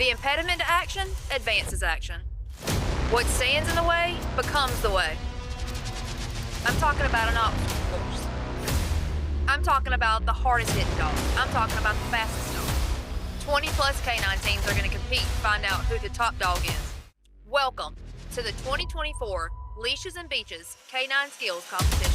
The impediment to action advances action. What stands in the way becomes the way. I'm talking about an obstacle course. I'm talking about the hardest hitting dog. I'm talking about the fastest dog. 20 plus canine teams are going to compete to find out who the top dog is. Welcome to the 2024 Leashes and Beaches Canine Skills Competition.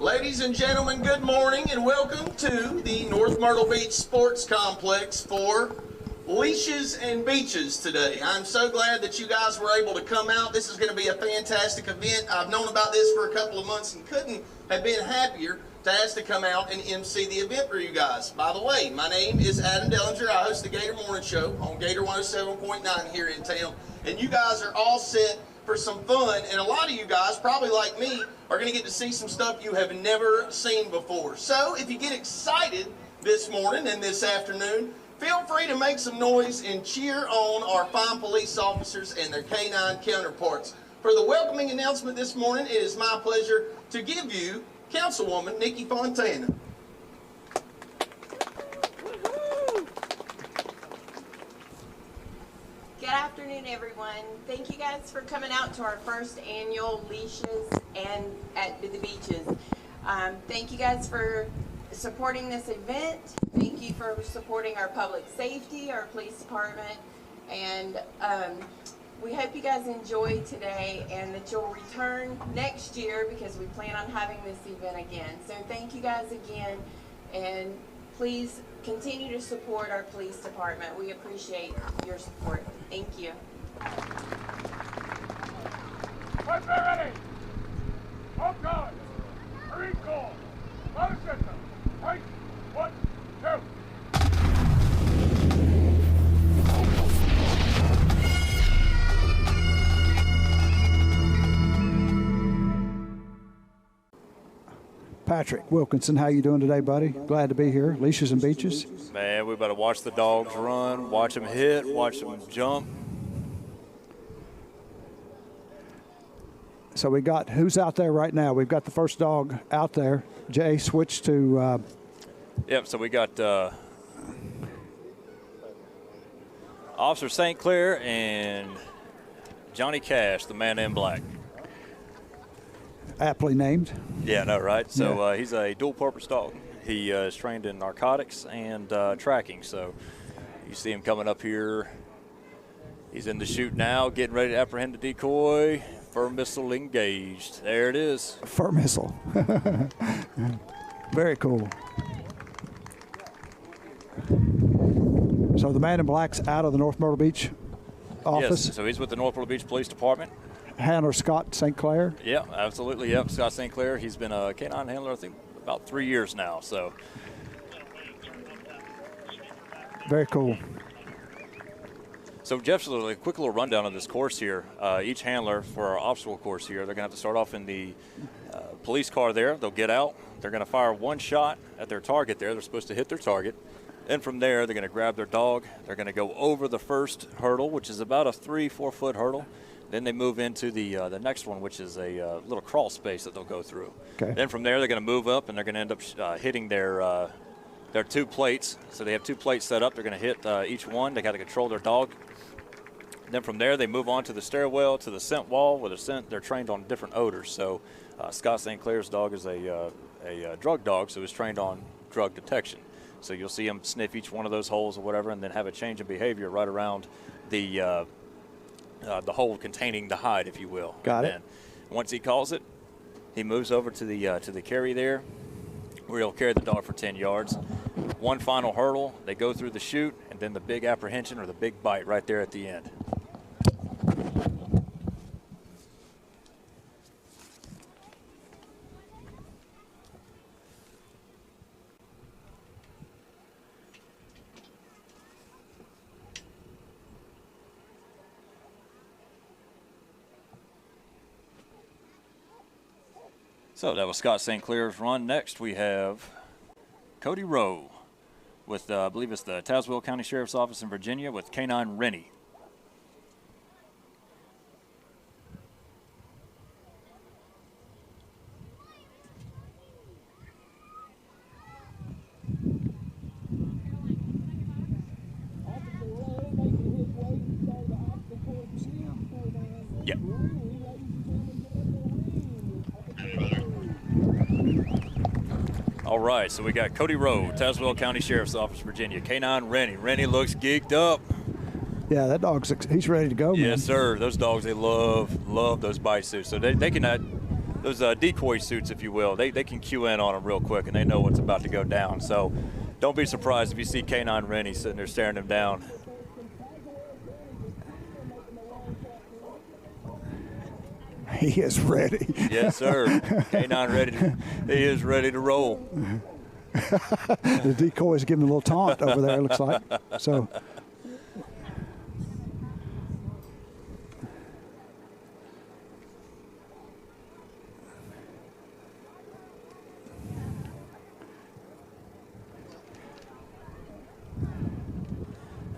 Ladies and gentlemen, good morning and welcome to the North Myrtle Beach Sports Complex for Leashes and Beaches today. I'm so glad that you guys were able to come out. This is going to be a fantastic event. I've known about this for a couple of months and couldn't have been happier to ask to come out and MC the event for you guys. By the way, my name is Adam Dellinger. I host the Gator Morning Show on Gator 107.9 here in town. And you guys are all set for some fun. And a lot of you guys, probably like me, are going to get to see some stuff you have never seen before. So if you get excited this morning and this afternoon, feel free to make some noise and cheer on our fine police officers and their canine counterparts. For the welcoming announcement this morning, it is my pleasure to give you Councilwoman Nikki Fontana. Good afternoon, everyone. Thank you guys for coming out to our first annual Leashes and at the Beaches. Thank you guys for supporting this event. Thank you for supporting our public safety, our police department, and we hope you guys enjoy today and that you'll return next year because we plan on having this event again. So thank you guys again, and please continue to support our police department. We appreciate your support. Thank you. Let's be ready. On guard. Recall. Motor system. Right. 1, 2. Patrick Wilkinson, how you doing today, buddy? Glad to be here. Leashes and Beaches. Man, we better watch the dogs run, watch them hit, watch them jump. So we got, who's out there right now? We've got the first dog out there. Jay switched to... Yep, so we got Officer St. Clair and Johnny Cash, the man in black. aptly named. Yeah, I know, right? So he's a dual-purpose dog. He is trained in narcotics and tracking. So you see him coming up here. He's in the chute now, getting ready to apprehend the decoy. Firm missile engaged. There it is. Firm missile. Very cool. So the man in black's out of the North Myrtle Beach office. Yes, so he's with the North Myrtle Beach Police Department. Handler Scott St. Clair. Yeah, absolutely. Yep, Scott St. Clair. He's been a canine handler, I think, about 3 years now. So very cool. So Jeff, a quick little rundown of this course here. Each handler for our obstacle course here, they're going to have to start off in the police car there. They'll get out. They're going to fire one shot at their target there. They're supposed to hit their target. And from there, they're going to grab their dog. They're going to go over the first hurdle, which is about a 3-4 foot hurdle. Then they move into the next one, which is a little crawl space that they'll go through. Okay. Then from there, they're going to move up, and they're going to end up hitting their 2 plates. So they have 2 plates set up. They're going to hit each one. They got to control their dog. Then from there, they move on to the stairwell, to the scent wall, where they're trained on different odors. So Scott St. Clair's dog is a drug dog, so he's trained on drug detection. So you'll see him sniff each one of those holes or whatever, and then have a change in behavior right around the hole containing the hide, if you will. Got it. And once he calls it, he moves over to the carry there, where he'll carry the dog for 10 yards. One final hurdle, they go through the chute, and then the big apprehension or the big bite right there at the end. So that was Scott St. Clair's run. Next we have Cody Rowe with, I believe it's the Tazewell County Sheriff's Office in Virginia with Canine Rennie. All right, so we got Cody Rowe, Tazewell County Sheriff's Office, Virginia. K9 Rennie. Rennie looks geeked up. Yeah, that he's ready to go, man. Yes, sir. Those dogs, they love those bite suits. So they can, those decoy suits, if you will, they can cue in on them real quick, and they know what's about to go down. So don't be surprised if you see K9 Rennie sitting there staring him down. He is ready. Yes, sir. K9 ready. He is ready to roll. The decoy is giving a little taunt over there, it looks like. So.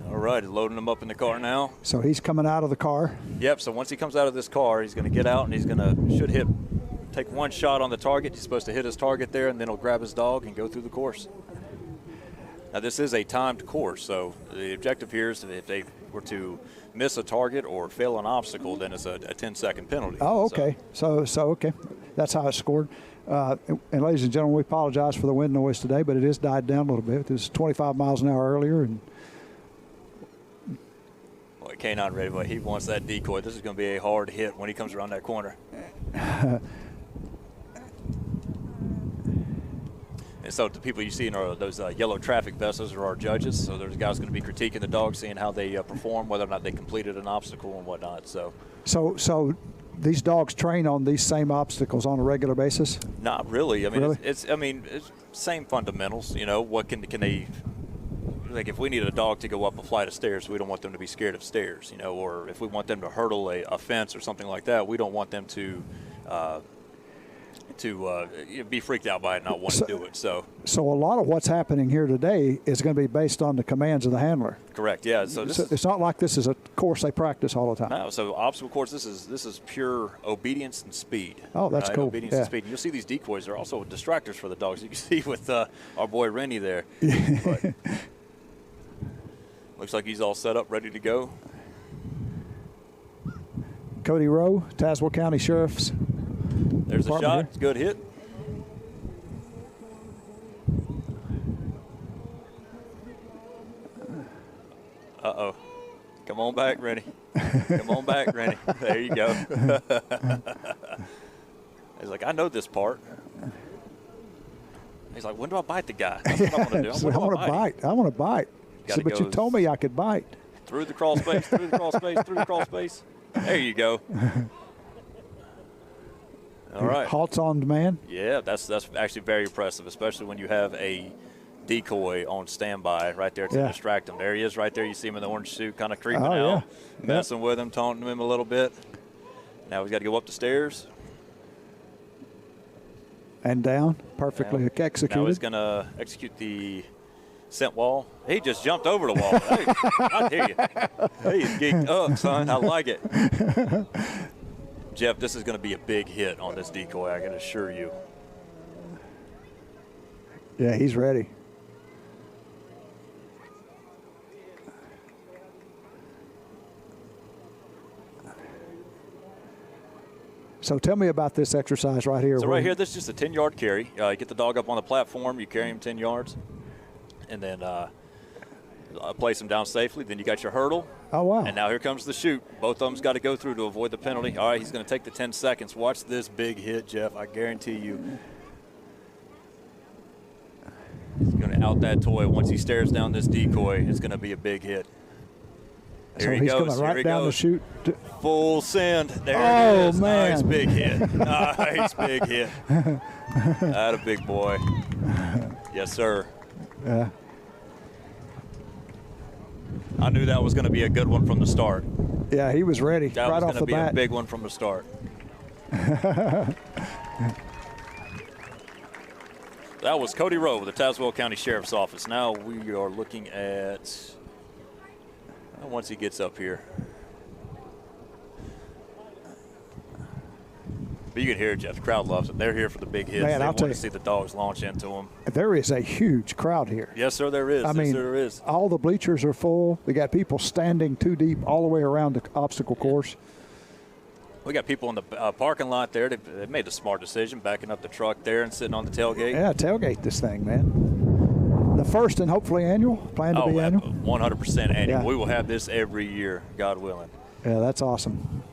All right, loading him up in the car now. So he's coming out of the car. Yep, so once he comes out of this car, he's going to get out and he's going to take one shot on the target. He's supposed to hit his target there, and then he'll grab his dog and go through the course. Now, this is a timed course, so the objective here is that if they were to miss a target or fail an obstacle, then it's a 10-second penalty. Oh, okay. So okay. That's how it's scored. And ladies and gentlemen, we apologize for the wind noise today, but it has died down a little bit. It was 25 miles an hour earlier, and Boy, K9 ready, but he wants that decoy. This is going to be a hard hit when he comes around that corner. And so the people you see in those yellow traffic vests, those are our judges. So there's guys going to be critiquing the dogs, seeing how they perform, whether or not they completed an obstacle and whatnot. So these dogs train on these same obstacles on a regular basis? Not really. I mean, Really? it's same fundamentals. You know, what can they? Like if we need a dog to go up a flight of stairs, we don't want them to be scared of stairs. You know, or if we want them to hurdle a fence or something like that, we don't want them to be freaked out by it and not want to do it. So a lot of what's happening here today is going to be based on the commands of the handler. correct, yeah. So It's not like this is a course they practice all the time. no. So obstacle course, this is pure obedience and speed. Oh, that's cool. Obedience Yeah. and speed. And you'll see these decoys are also distractors for the dogs. You can see with our boy Rennie there. But looks like he's all set up, ready to go. Cody Rowe, Tazewell County Sheriff's. There's a Department shot. here. It's a good hit. Uh-oh. Come on back, Rennie. Come on back, Rennie. There you go. He's like, I know this part. He's like, when do I bite the guy? That's what I want to do. So I want to bite. I want to bite. Gotta But go you told me I could bite. Through the crawl space, through the crawl space, through the crawl space. There you go. All right. Halts on demand. Yeah, that's actually very impressive, especially when you have a decoy on standby right there to Yeah. distract him. There he is right there. You see him in the orange suit kind of creeping Oh, out, yeah. messing with him, taunting him a little bit. Now he's got to go up the stairs. And down. Perfectly Now executed. he's going to execute the scent wall. He just jumped over the wall. Hey, I hear you. He's geeked up, son. I like it. Jeff, this is going to be a big hit on this decoy, I can assure you. Yeah, he's ready. So tell me about this exercise right here. So right here, this is just a 10-yard carry. You get the dog up on the platform, you carry him 10 yards, and then place him down safely. Then you got your hurdle. Oh, wow. And now here comes the shoot. Both of them's got to go through to avoid the penalty. All right, he's going to take the 10 seconds. Watch this big hit, Jeff. I guarantee you. He's going to out that toy. Once he stares down this decoy, it's going to be a big hit. Here So he he's goes. going right Here he down the goes. chute. Full send. There Oh, it is. man. Nice big hit. Nice big hit. That a big boy. Yes, sir. Yeah. I knew that was going to be a good one from the start. Yeah, he was ready That right was off going to the be bat. a big one from the start. That was Cody Rowe with the Tazewell County Sheriff's Office. Now we are looking at, once he gets up here. But you can hear it, Jeff. The crowd loves it. They're here for the big hits. Man, They I'll want tell to you. see the dogs launch into them. There is a huge crowd here. Yes, sir, there is. I Yes, mean, sir, there is. all the bleachers are full. We got people standing too deep all the way around the obstacle course. We got people in the parking lot there. They made a smart decision, backing up the truck there and sitting on the tailgate. Yeah, tailgate this thing, man. The first and hopefully annual. Plan to be annual. 100% annual. Yeah. We will have this every year, God willing. Yeah, that's awesome.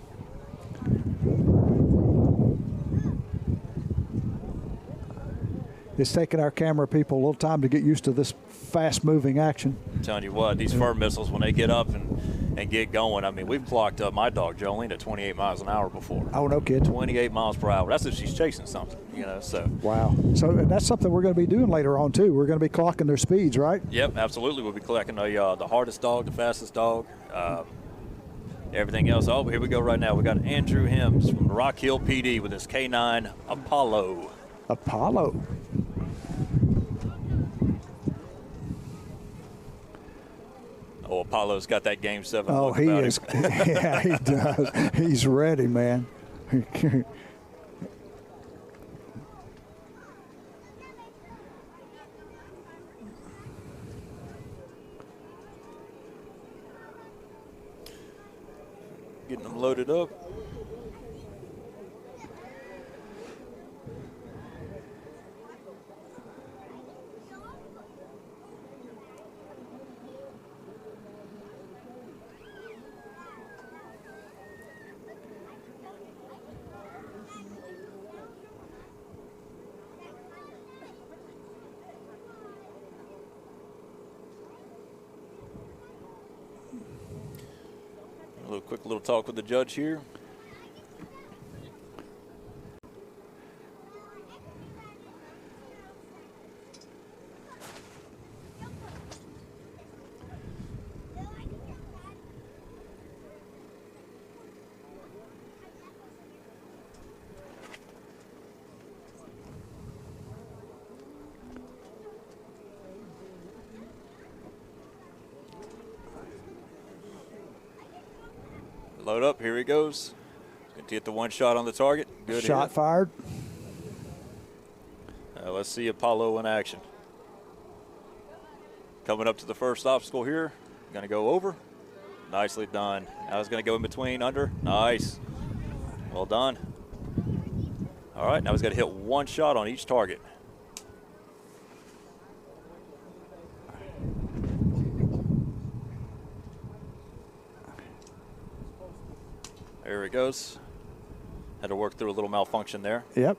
It's taken our camera people a little time to get used to this fast-moving action. I'm telling you what, these fur missiles, when they get up and get going, I mean, we've clocked up my dog, Jolene, at 28 miles an hour before. Oh, no kidding. 28 miles per hour. That's if she's chasing something, so. Wow. So and that's something we're going to be doing later on, too. We're going to be clocking their speeds, right? Yep, absolutely. We'll be collecting the hardest dog, the fastest dog, everything else. Oh, here we go right now. We got Andrew Hems from Rock Hill PD with his K9 Apollo. Apollo. Oh, Apollo's got that Game 7 Oh, look he about is. him. Yeah, he does. He's ready, man. Getting them loaded up. Quick little talk with the judge here. Load up, here he goes. Going to get the one shot on the target. Good Shot hit. fired. Let's see Apollo in action. Coming up to the first obstacle here. Going to go over. Nicely done. Now he's going to go in between, under. Nice. Well done. All right, now he's got to hit one shot on each target. There he goes. Had to work through a little malfunction there. Yep.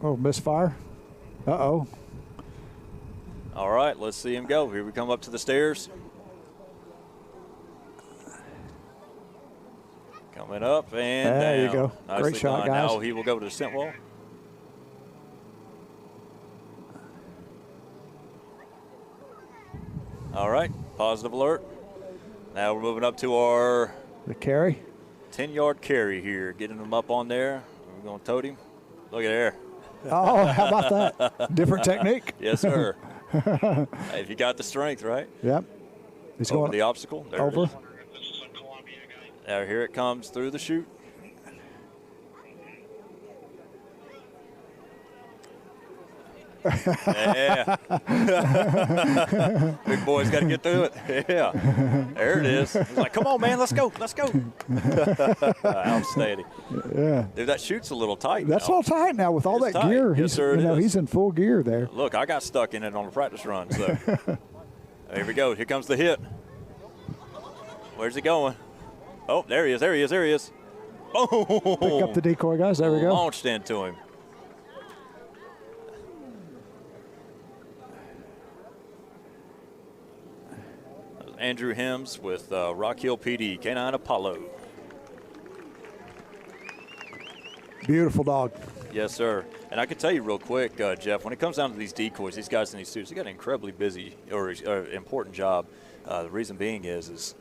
Oh, misfire. Uh-oh. All right, let's see him go. Here we come up to the stairs. Coming up and there down. you go. Nicely Great shot, done. guys. Now he will go to the scent wall. All right, positive alert. Now we're moving up to our The carry. 10-yard carry here, getting him up on there. We're going to tote him. Look at there. Oh, how about that? Different technique? Yes, sir. Hey, if you got the strength, right? Yep. He's Over going the obstacle. There over. It is. Now here it comes through the chute. Yeah. Big boy's got to get through it. Yeah. There it is. He's like, come on, man, let's go. Let's go. Outstanding. Yeah. Dude, that chute's a little tight. That's now. all tight now with all It's that tight. gear. Yes, He's, sir, it is. he's in full gear there. Look, I got stuck in it on a practice run. So here we go. Here comes the hit. Where's he going? Oh, there he is. There he is. There he is. Oh, Pick up the decoy, guys. There we go. Launched into him. Andrew Hems with Rock Hill PD, K9 Apollo. Beautiful dog. Yes, sir. And I can tell you real quick, Jeff, when it comes down to these decoys, these guys in these suits, they got an incredibly busy or important job. The reason being is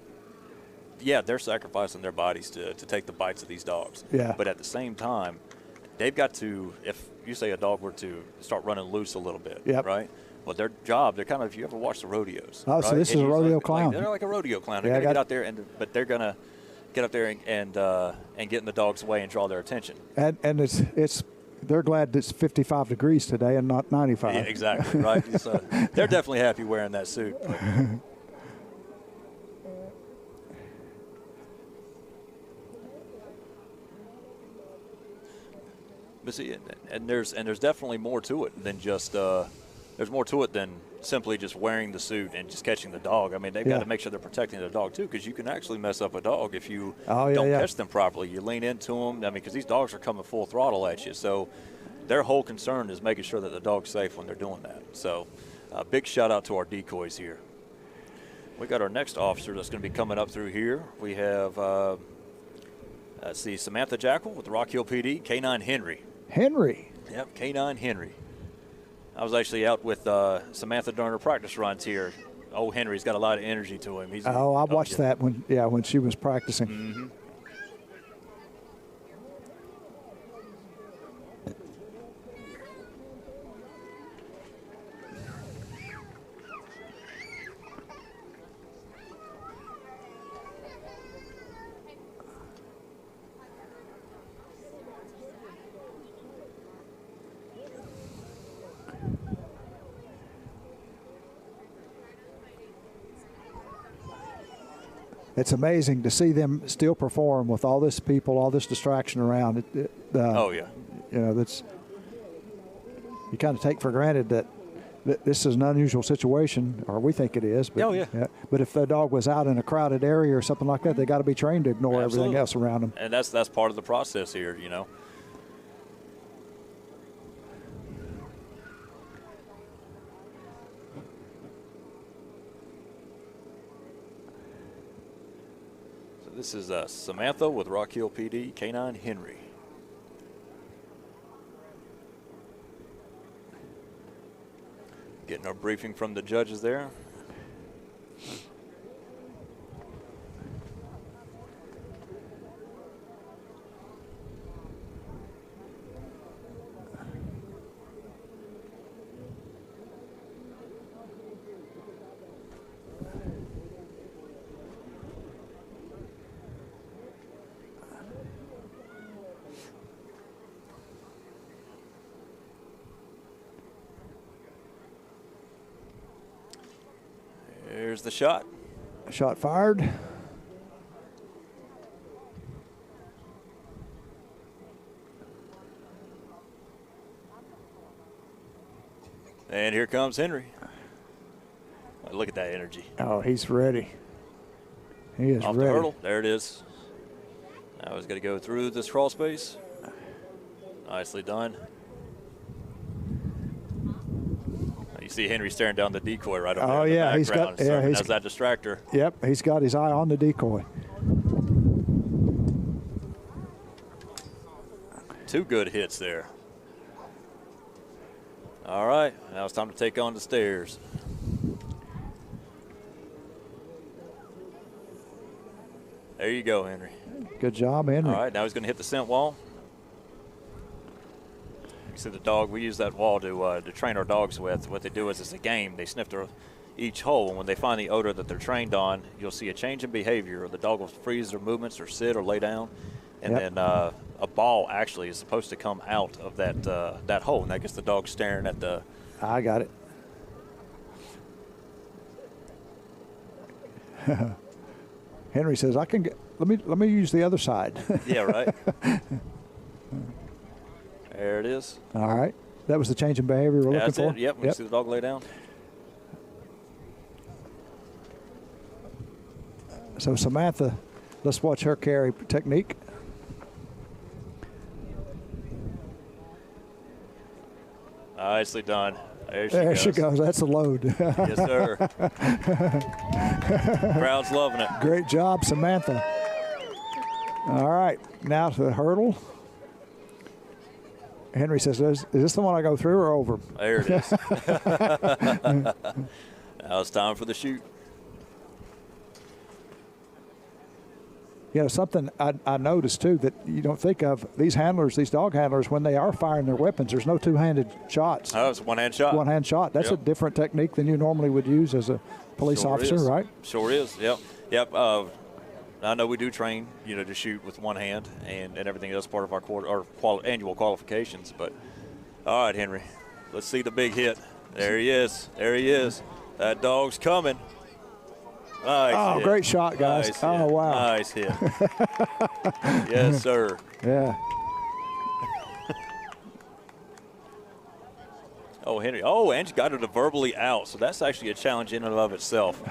yeah, they're sacrificing their bodies to take the bites of these dogs. Yeah. But at the same time, they've got to, if you say a dog were to start running loose a little bit, Yep. right? Well, their job, they're kind of, if you ever watch the rodeos. Oh, so right? this is And a you- rodeo like, clown. They're like a rodeo clown. They're Yeah, I going to got- get out there, but they're going to get up there and get in the dog's way and draw their attention. And it's they're glad it's 55 degrees today and not 95. Yeah, exactly, right? So they're definitely happy wearing that suit. But. But see, and there's definitely more to it than just there's more to it than simply just wearing the suit and just catching the dog. I mean, they've got to make sure they're protecting the dog too, because you can actually mess up a dog if you don't catch them properly. You lean into them. I mean, because these dogs are coming full throttle at you, so their whole concern is making sure that the dog's safe when they're doing that. So, big shout out to our decoys here. We got our next officer that's going to be coming up through here. We have, let's see, Samantha Jackal with the Rock Hill PD, K9 Henry. Henry. Yep, K9 Henry. I was actually out with Samantha during her practice runs here. Oh, Henry's got a lot of energy to him. I watched that when she was practicing. Mm-hmm. It's amazing to see them still perform with all this people, all this distraction around. Oh, yeah. You know, that's you kind of take for granted that this is an unusual situation, or we think it is. But, oh, yeah. But if the dog was out in a crowded area or something like that, they got to be trained to ignore everything else around them. And that's part of the process here, you know. This is Samantha with Rock Hill PD, K9 Henry. Getting our briefing from the judges there. Here's the shot. Shot fired. And here comes Henry. Look at that energy. Oh, he's ready. He is Off ready. the hurdle. There it is. Now he's going to go through this crawl space. Nicely done. You see Henry staring down the decoy right over there in the background. He's got as that distractor. Yep, he's got his eye on the decoy. Two good hits there. All right, now it's time to take on the stairs. There you go, Henry. Good job, Henry. All right, now he's going to hit the scent wall. You see the dog, we use that wall to train our dogs with. What they do is it's a game. They sniff each hole, and when they find the odor that they're trained on, you'll see a change in behavior. The dog will freeze their movements or sit or lay down, and then a ball actually is supposed to come out of that hole, and that gets the dog staring at the. I got it. Henry says, "I can get. Let me use the other side." Yeah, right. There it is. All right. That was the change in behavior we're looking for? That's it. Yep. We see the dog lay down. So Samantha, let's watch her carry technique. Nicely done. There she goes. That's a load. Yes, sir. Crowd's loving it. Great job, Samantha. All right. Now to the hurdle. Henry says, is this the one I go through or over? There it is. Now it's time for the shoot. You know, something I noticed, too, that you don't think of, these handlers, these dog handlers, when they are firing their weapons, there's no two-handed shots. Oh, it's a one-hand shot. One-hand shot. That's a different technique than you normally would use as a police officer, right? Sure is, yep. Yep. I know we do train, to shoot with one hand and everything else part of our annual qualifications. But, all right, Henry, let's see the big hit. There he is. There he is. That dog's coming. Nice hit. Great shot, guys. Nice oh, hit. wow. Nice hit. Yes, sir. Yeah. Oh, Henry. Oh, and you got her to verbally out. So that's actually a challenge in and of itself.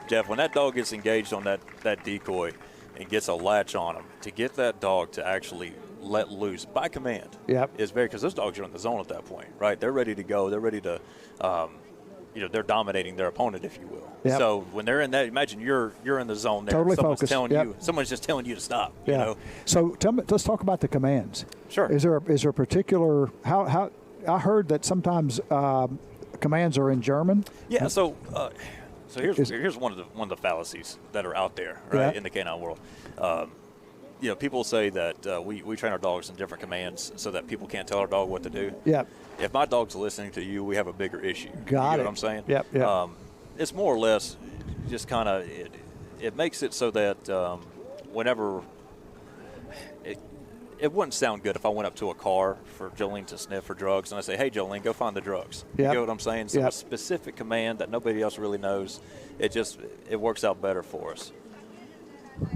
Jeff, when that dog gets engaged on that decoy and gets a latch on him, to get that dog to actually let loose by command is very, because those dogs are in the zone at that point, right? They're ready to go. They're ready to, they're dominating their opponent, if you will. Yep. So when they're in that, imagine you're in the zone there. Totally Someone's focused. telling Yep. you, someone's just telling you to stop. Yeah. You know? So tell me, let's talk about the commands. Sure. Is there a particular how I heard that sometimes commands are in German. Yeah. So here's one of the fallacies that are out there, right, in the canine world. People say that we train our dogs in different commands so that people can't tell our dog what to do. Yeah. If my dog's listening to you, we have a bigger issue. Got you know it. what I'm saying? Yep. It's more or less just kind of it makes it so that whenever it wouldn't sound good if I went up to a car for Jolene to sniff for drugs and I say, hey, Jolene, go find the drugs. Yep. You know what I'm saying? So Yep. a specific command that nobody else really knows, it works out better for us.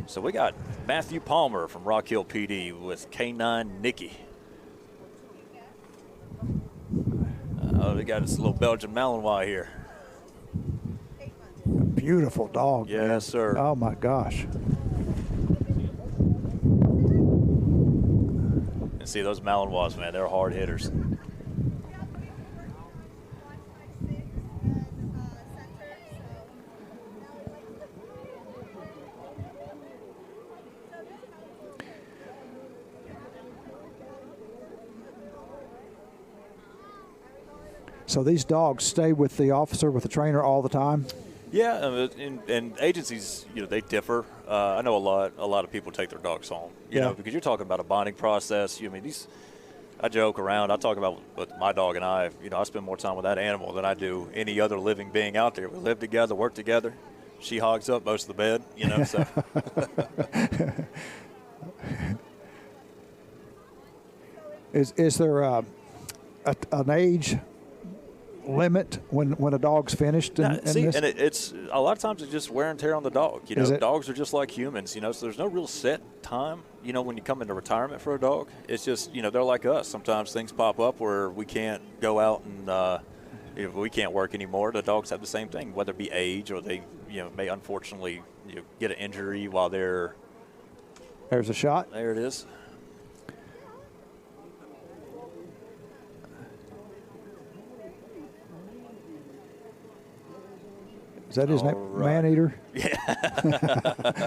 So we got Matthew Palmer from Rock Hill PD with K9 Nikki. We got this little Belgian Malinois here. Beautiful dog. Yes, man. sir. Oh my gosh. And see those Malinois, man, they're hard hitters. So these dogs stay with the officer, with the trainer all the time? Yeah, and agencies, they differ. I know a lot of people take their dogs home, you know, because you're talking about a bonding process. I joke around. I talk about with my dog and I spend more time with that animal than I do any other living being out there. We live together, work together. She hogs up most of the bed, so. Is there an age limit when a dog's finished? It's a lot of times it's just wear and tear on the dog. Dogs are just like humans. So there's no real set time. When you come into retirement for a dog, it's just they're like us. Sometimes things pop up where we can't go out and if we can't work anymore. The dogs have the same thing, whether it be age or they may unfortunately get an injury while they're. There's a shot. There it is. Is that his name? Right. Maneater? Yeah.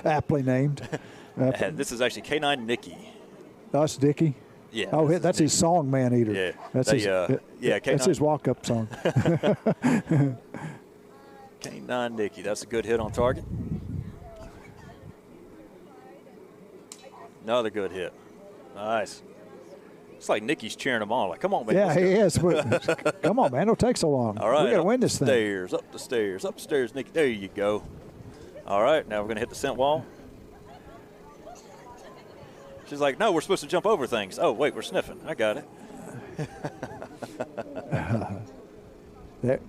Aptly named. This is actually K9 Nikki. That's Dickie? Yeah. Oh, that's his song, Maneater. Yeah. That's K9. his walk-up song. K9 Nikki. That's a good hit on target. Another good hit. Nice. It's like Nikki's cheering him on. Like, come on, man. Yeah, he is. Come on, man. It'll take so long. All right. We got to win this thing. Up the stairs, Nikki. There you go. All right. Now we're going to hit the scent wall. She's like, no, we're supposed to jump over things. Oh, wait, we're sniffing. I got it. There.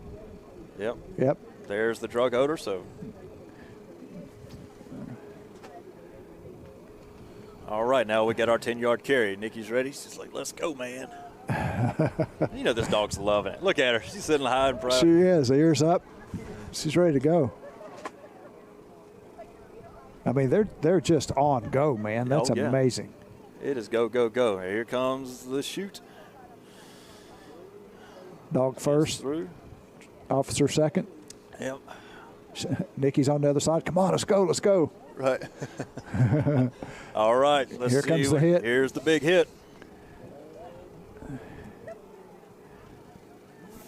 Yep. There's the drug odor, so. All right, now we got our 10-yard carry. Nikki's ready. She's like, let's go, man. This dog's loving it. Look at her. She's sitting high and proud. She is. Ears up. She's ready to go. I mean, they're just on go, man. That's amazing. It is go, go, go. Here comes the shoot. Dog first. Through. Officer second. Yep. Nikki's on the other side. Come on, let's go. Let's go. Right. All right. Let's Here see. comes the hit. Here's the big hit.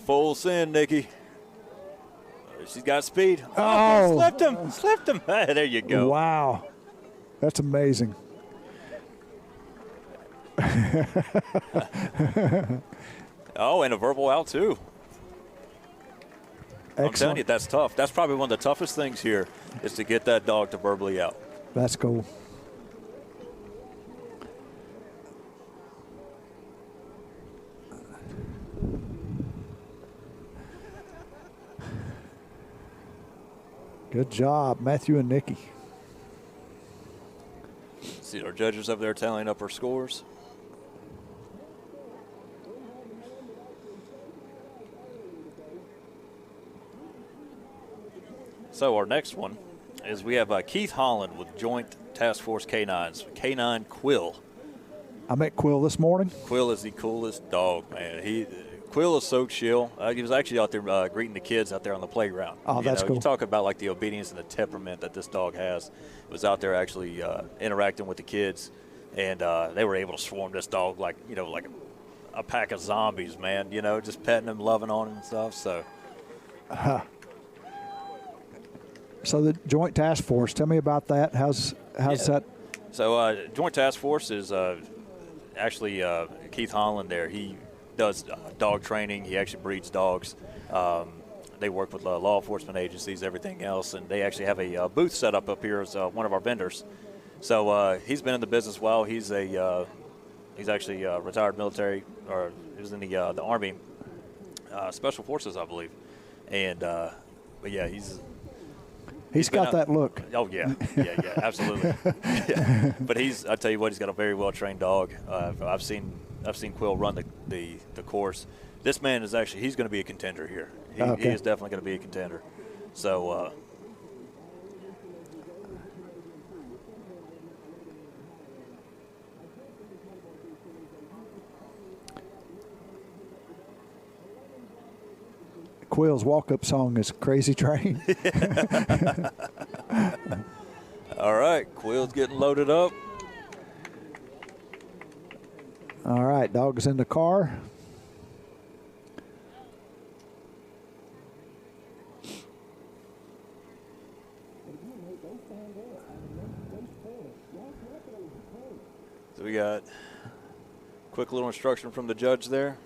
Full send, Nikki. She's got speed. Oh. Slipped him. There you go. Wow. That's amazing. Oh, and a verbal out, too. Excellent. I'm telling you, that's tough. That's probably one of the toughest things here is to get that dog to verbally out. That's cool. Good job, Matthew and Nikki. See our judges up there tallying up our scores. So our next one is we have Keith Holland with Joint Task Force Canines, Canine Quill. I met Quill this morning. Quill is the coolest dog, man. Quill is so chill. He was actually out there greeting the kids out there on the playground. Oh, that's cool. You talk about like the obedience and the temperament that this dog has. Was out there actually interacting with the kids, and they were able to swarm this dog like a pack of zombies, man. Just petting him, loving on him and stuff. So. So the Joint Task Force, tell me about that. How's that? So Joint Task Force is actually Keith Holland there. He does dog training. He actually breeds dogs. They work with law enforcement agencies, everything else, and they actually have a booth set up here as one of our vendors. So he's been in the business a while. He's actually retired military, or he was in the Army Special Forces, I believe. And but yeah, He's got that look. Oh yeah, absolutely. Yeah. But I tell you what, he's got a very well trained dog. I've seen Quill run the course. This man is he's going to be a contender here. He is definitely going to be a contender. So. Quill's walk-up song is Crazy Train. All right, Quill's getting loaded up. All right, dog is in the car. So we got quick little instruction from the judge there,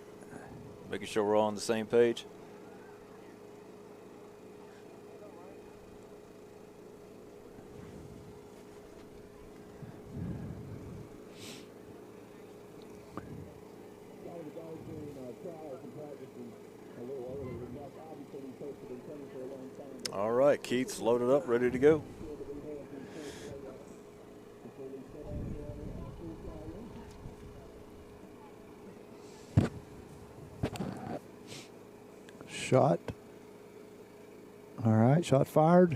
making sure we're all on the same page. All right, Keith's loaded up, ready to go. Shot. All right, shot fired.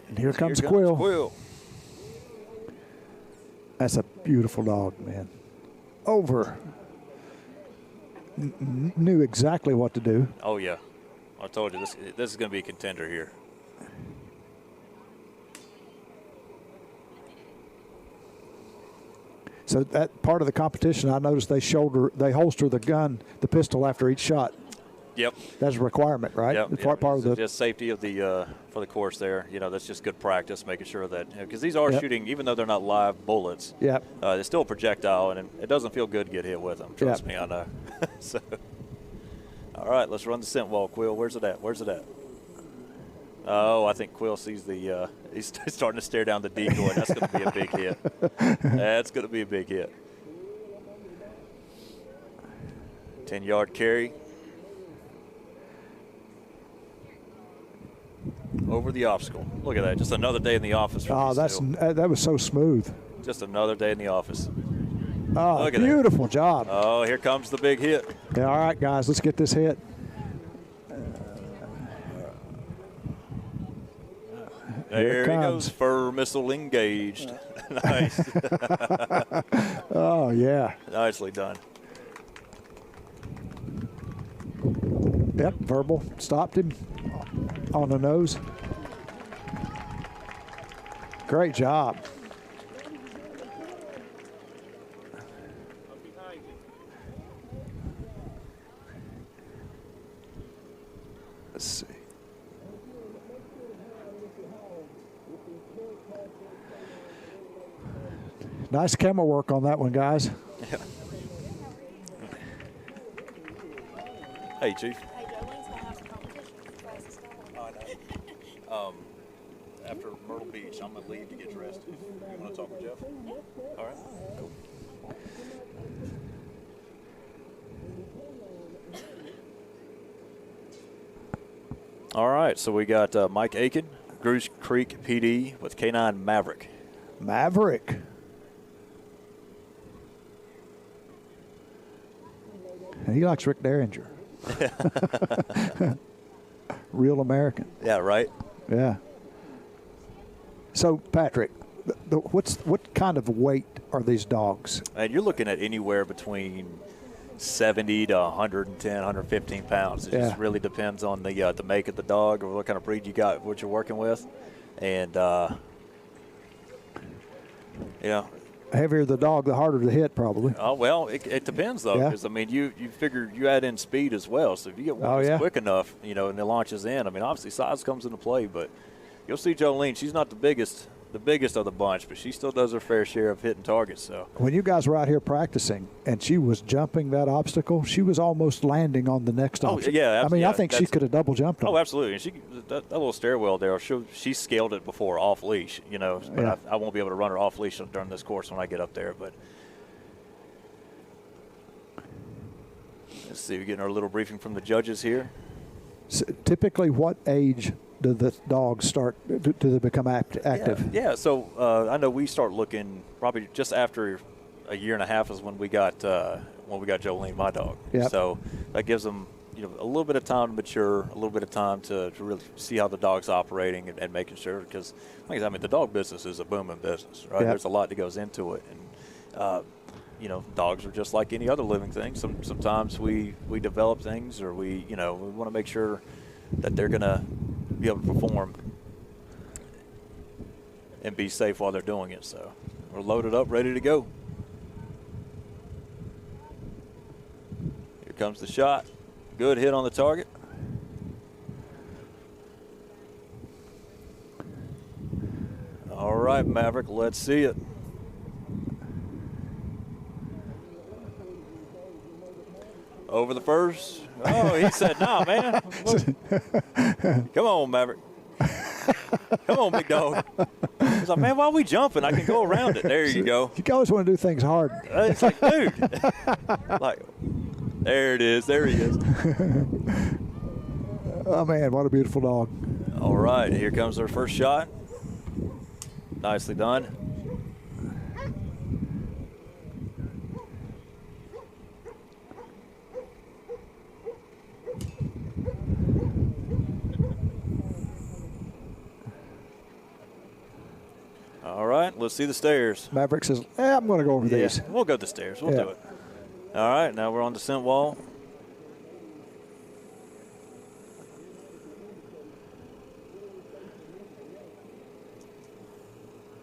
And here comes Quill. That's a beautiful dog, man. Knew exactly what to do. Oh, yeah. I told you, this is going to be a contender here. So that part of the competition, I noticed they holster the pistol after each shot. Yep. That's a requirement, right? Yep. It's part of the just safety of the for the course there. That's just good practice, making sure that because these are shooting, even though they're not live bullets. Yep. They're still a projectile, and it doesn't feel good to get hit with them. Trust me, I know. So, all right, let's run the scent wall, Quill. Where's it at? Oh, I think Quill sees he's starting to stare down the decoy. That's going to be a big hit. That's going to be a big hit. 10-yard carry. Over the obstacle. Look at that. Just another day in the office. That was so smooth. Just another day in the office. Oh, beautiful job. Oh, here comes the big hit. Yeah, all right, guys, let's get this hit. There he goes. Fur missile engaged. Nice. Oh, yeah. Nicely done. Yep, verbal. Stopped him on the nose. Great job. Let's see. Nice camera work on that one, guys. Yeah. Hey, Chief. Hey, Joe, when's going to have the competition? Fastest dog. Oh, I know. After Myrtle Beach, I'm going to leave to get dressed. You want to talk with Jeff? Yeah. All right. Cool. All right, so we got Mike Aiken, Goose Creek PD with K9 Maverick. Maverick. He likes Rick Derringer. real American. Yeah, right. Yeah. So, Patrick, what kind of weight are these dogs? And you're looking at anywhere between 70 to 110, 115 pounds. It just really depends on the make of the dog or what kind of breed you got, what you're working with. And, Heavier the dog, the harder to hit, probably. Oh, well, it depends, though, because, I mean, you figure you add in speed as well. So if you get one that's quick enough, and it launches in, I mean, obviously size comes into play, but you'll see Jolene, she's not the biggest of the bunch, but she still does her fair share of hitting targets. So when you guys were out here practicing and she was jumping that obstacle, she was almost landing on the next obstacle. Yeah, I mean, I think she could have double jumped on Oh, it. absolutely. And that little stairwell there, she scaled it before off leash, but I won't be able to run her off leash during this course when I get up there. But let's see, we're getting our little briefing from the judges here. So typically, what age do the dogs start? Do they become active? Yeah. So I know we start looking probably just after a year and a half is when we got Jolene, my dog. Yep. So that gives them a little bit of time to mature, a little bit of time to really see how the dog's operating and making sure, because like I mean the dog business is a booming business, right? Yep. There's a lot that goes into it, and dogs are just like any other living thing. Sometimes we develop things, or we want to make sure that they're gonna be able to perform and be safe while they're doing it. So we're loaded up, ready to go. Here comes the shot. Good hit on the target. All right, Maverick, let's see it. Over the first. Oh, he said, nah, man. Come on, Maverick. Come on, big dog. He's like, man, why are we jumping? I can go around it. There you go. You always want to do things hard. It's like, dude. Like, there it is. There he is. Oh, man, what a beautiful dog. All right, here comes our first shot. Nicely done. All right, let's see the stairs. Maverick says, I'm going to go over these. We'll go the stairs. We'll do it. All right, now we're on descent wall.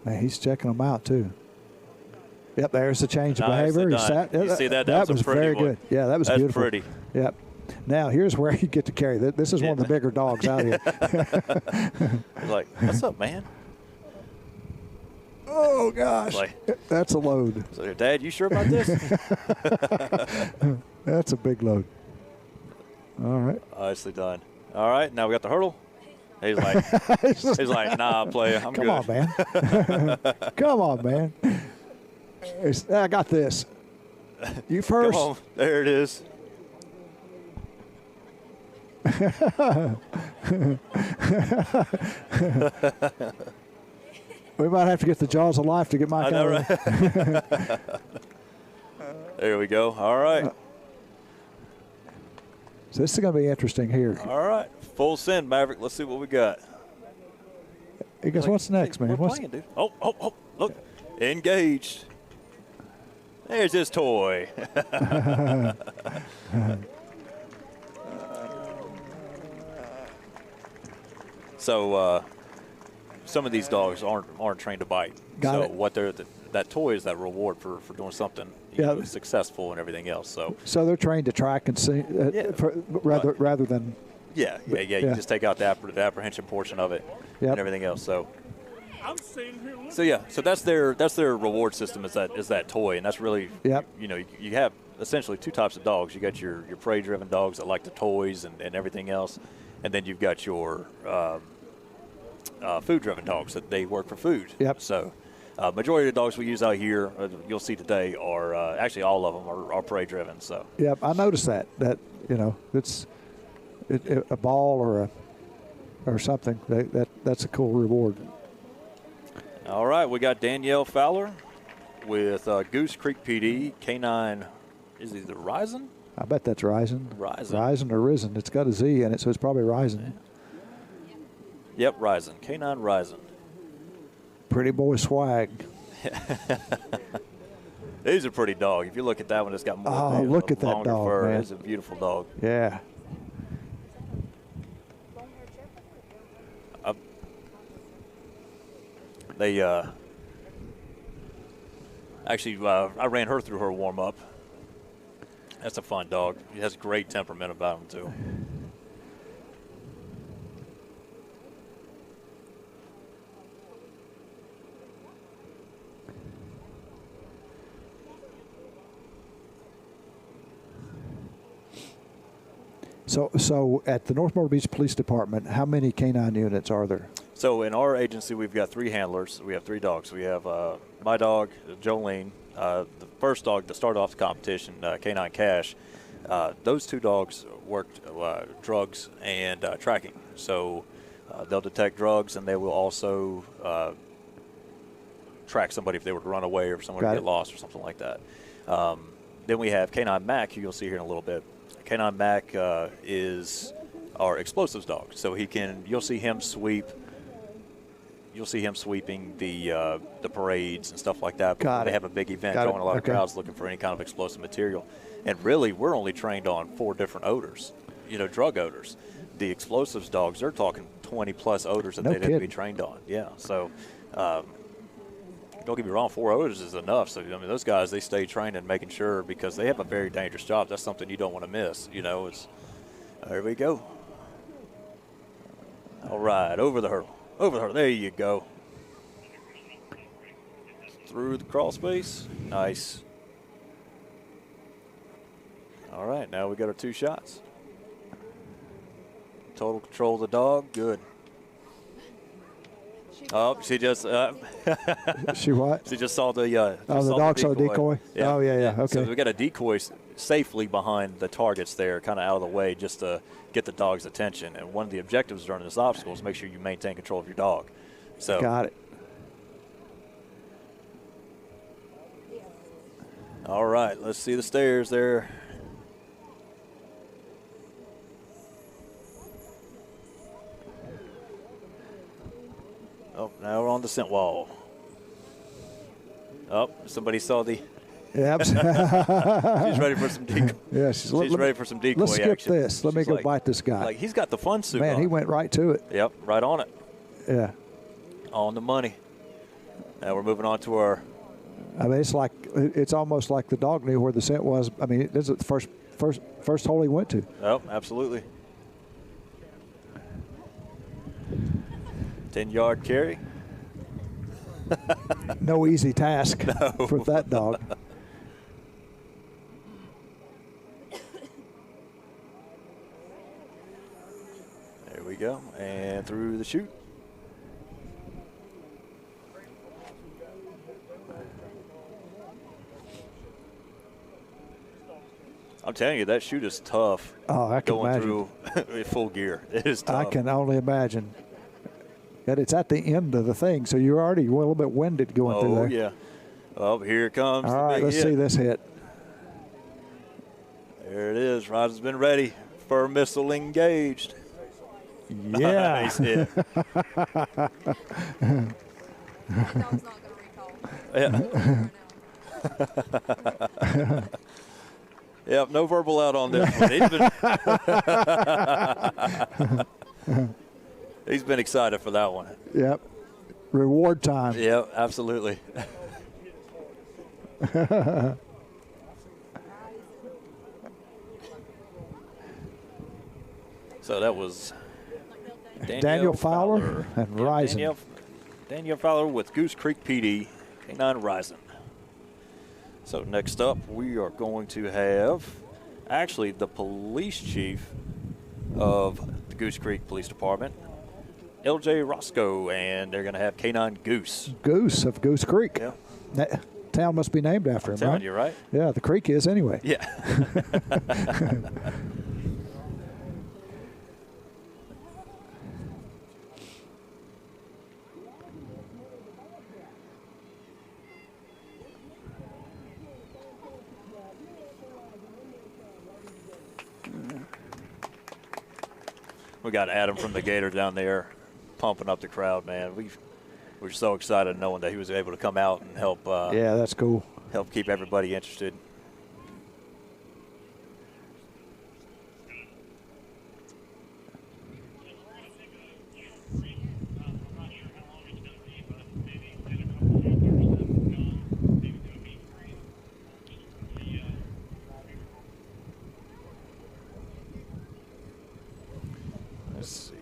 Man, he's checking them out, too. Yep, there's the change of Nicely behavior. done. You see that? That was a pretty very one. good. Yeah, that was That's beautiful. pretty. Yep. Now, here's where you get to carry. This is one of the bigger dogs out here. Like, what's up, man? Oh, gosh. Like, that's a load. So, Dad, you sure about this? That's a big load. All right. Nicely done. All right, now we got the hurdle. He's like, nah, player, I'm Come good. on, man. Come on, man. I got this. You first. Come on. There it is. We might have to get the jaws of life to get Mike I know, out of right? There we go. All right. So this is going to be interesting here. All right. Full send, Maverick. Let's see what we got. Hey, guys, what's next, man? We're playing, dude. Oh, look. Engaged. There's his toy. So some of these dogs aren't trained to bite. Got it. What that toy is that reward for doing something successful and everything else. So they're trained to track and see rather than. Yeah. You just take out the apprehension portion of it and everything else. So that's their reward system is that toy, and that's really you have essentially two types of dogs. You got your prey driven dogs that like the toys and everything else, and then you've got your food driven dogs that they work for food. Yep. So majority of the dogs we use out here, you'll see today, are actually all of them are prey driven. So Yep, I noticed that it's a ball or something that's a cool reward. All right, we got Danielle Fowler with Goose Creek PD, K9, is it Ryzen? I bet that's Ryzen. Ryzen. Ryzen or Risen. It's got a Z in it, so it's probably Ryzen. Yep, Rising. Canine Rising. Pretty boy swag. He's a pretty dog. If you look at that one, it's got more Oh, look at that longer dog, fur. man. It's a beautiful dog. Yeah. They actually, I ran her through her warm up. That's a fun dog. He has great temperament about him too. So at the North Myrtle Beach Police Department, how many canine units are there? So in our agency, we've got 3 handlers. We have 3 dogs. We have my dog, Jolene, the first dog that started off the competition, Canine Cash. Those 2 dogs worked drugs and tracking. So they'll detect drugs, and they will also track somebody if they were to run away or if someone would get lost or something like that. Then we have Canine Mac, who you'll see here in a little bit. Canine Mac is our explosives dog. So you'll see him sweep. You'll see him sweeping the parades and stuff like that. Before they have a big event, drawing a lot of crowds looking for any kind of explosive material. And really, we're only trained on 4 different odors, drug odors. The explosives dogs, they're talking 20-plus odors that they'd have to be trained on. Yeah, so don't get me wrong, 4 odors is enough. So, those guys, they stay trained and making sure because they have a very dangerous job. That's something you don't want to miss, There we go. All right, over the hurdle. Over the hurdle. There you go. Through the crawl space. Nice. All right, now we got our 2 shots. Total control of the dog. Good. Oh, she just. She what? She just saw the. The dog saw the decoy. Yeah. Oh yeah. Okay. So we got a decoy safely behind the targets there, kind of out of the way, just to get the dog's attention. And one of the objectives during this obstacle is make sure you maintain control of your dog. So. Got it. All right, let's see the stairs there. Oh, now we're on the scent wall. Oh, somebody saw the. Yeah. She's ready for some decoy. Yeah, she's ready for some decoy let's skip action. this. Let me go bite this guy. Like he's got the fun suit Man, on. he went right to it. Yep, right on it. Yeah. On the money. Now we're moving on to our. It's almost like the dog knew where the scent was. This is the first hole he went to. Oh, absolutely. 10-yard carry. No easy task for that dog. There we go. And through the chute. I'm telling you, that chute is tough. Oh, I can going imagine. through full gear. It is tough. I can only imagine. And it's at the end of the thing, so you're already a little bit winded going through there. Oh, yeah. Oh, here comes All the right, big let's hit. see this hit. There it is. Rider's been ready. Firm missile engaged. Yeah. Nice hit. That dog's not going to recall. Yeah. Yep, no verbal out on this one. He's been excited for that one. Yep. Reward time. Yep, absolutely. So that was Daniel Fowler and Rising. Daniel Fowler with Goose Creek PD, K9 Rising. So next up, we are going to have actually the police chief of the Goose Creek Police Department, LJ Roscoe, and they're going to have K9 Goose. Goose of Goose Creek. Yeah. That town must be named after him, Telling right? you, right? Yeah, the creek is anyway. Yeah. We got Adam from the Gator down there pumping up the crowd, man. We're so excited knowing that he was able to come out and help. Yeah, that's cool. Help keep everybody interested. Let's see.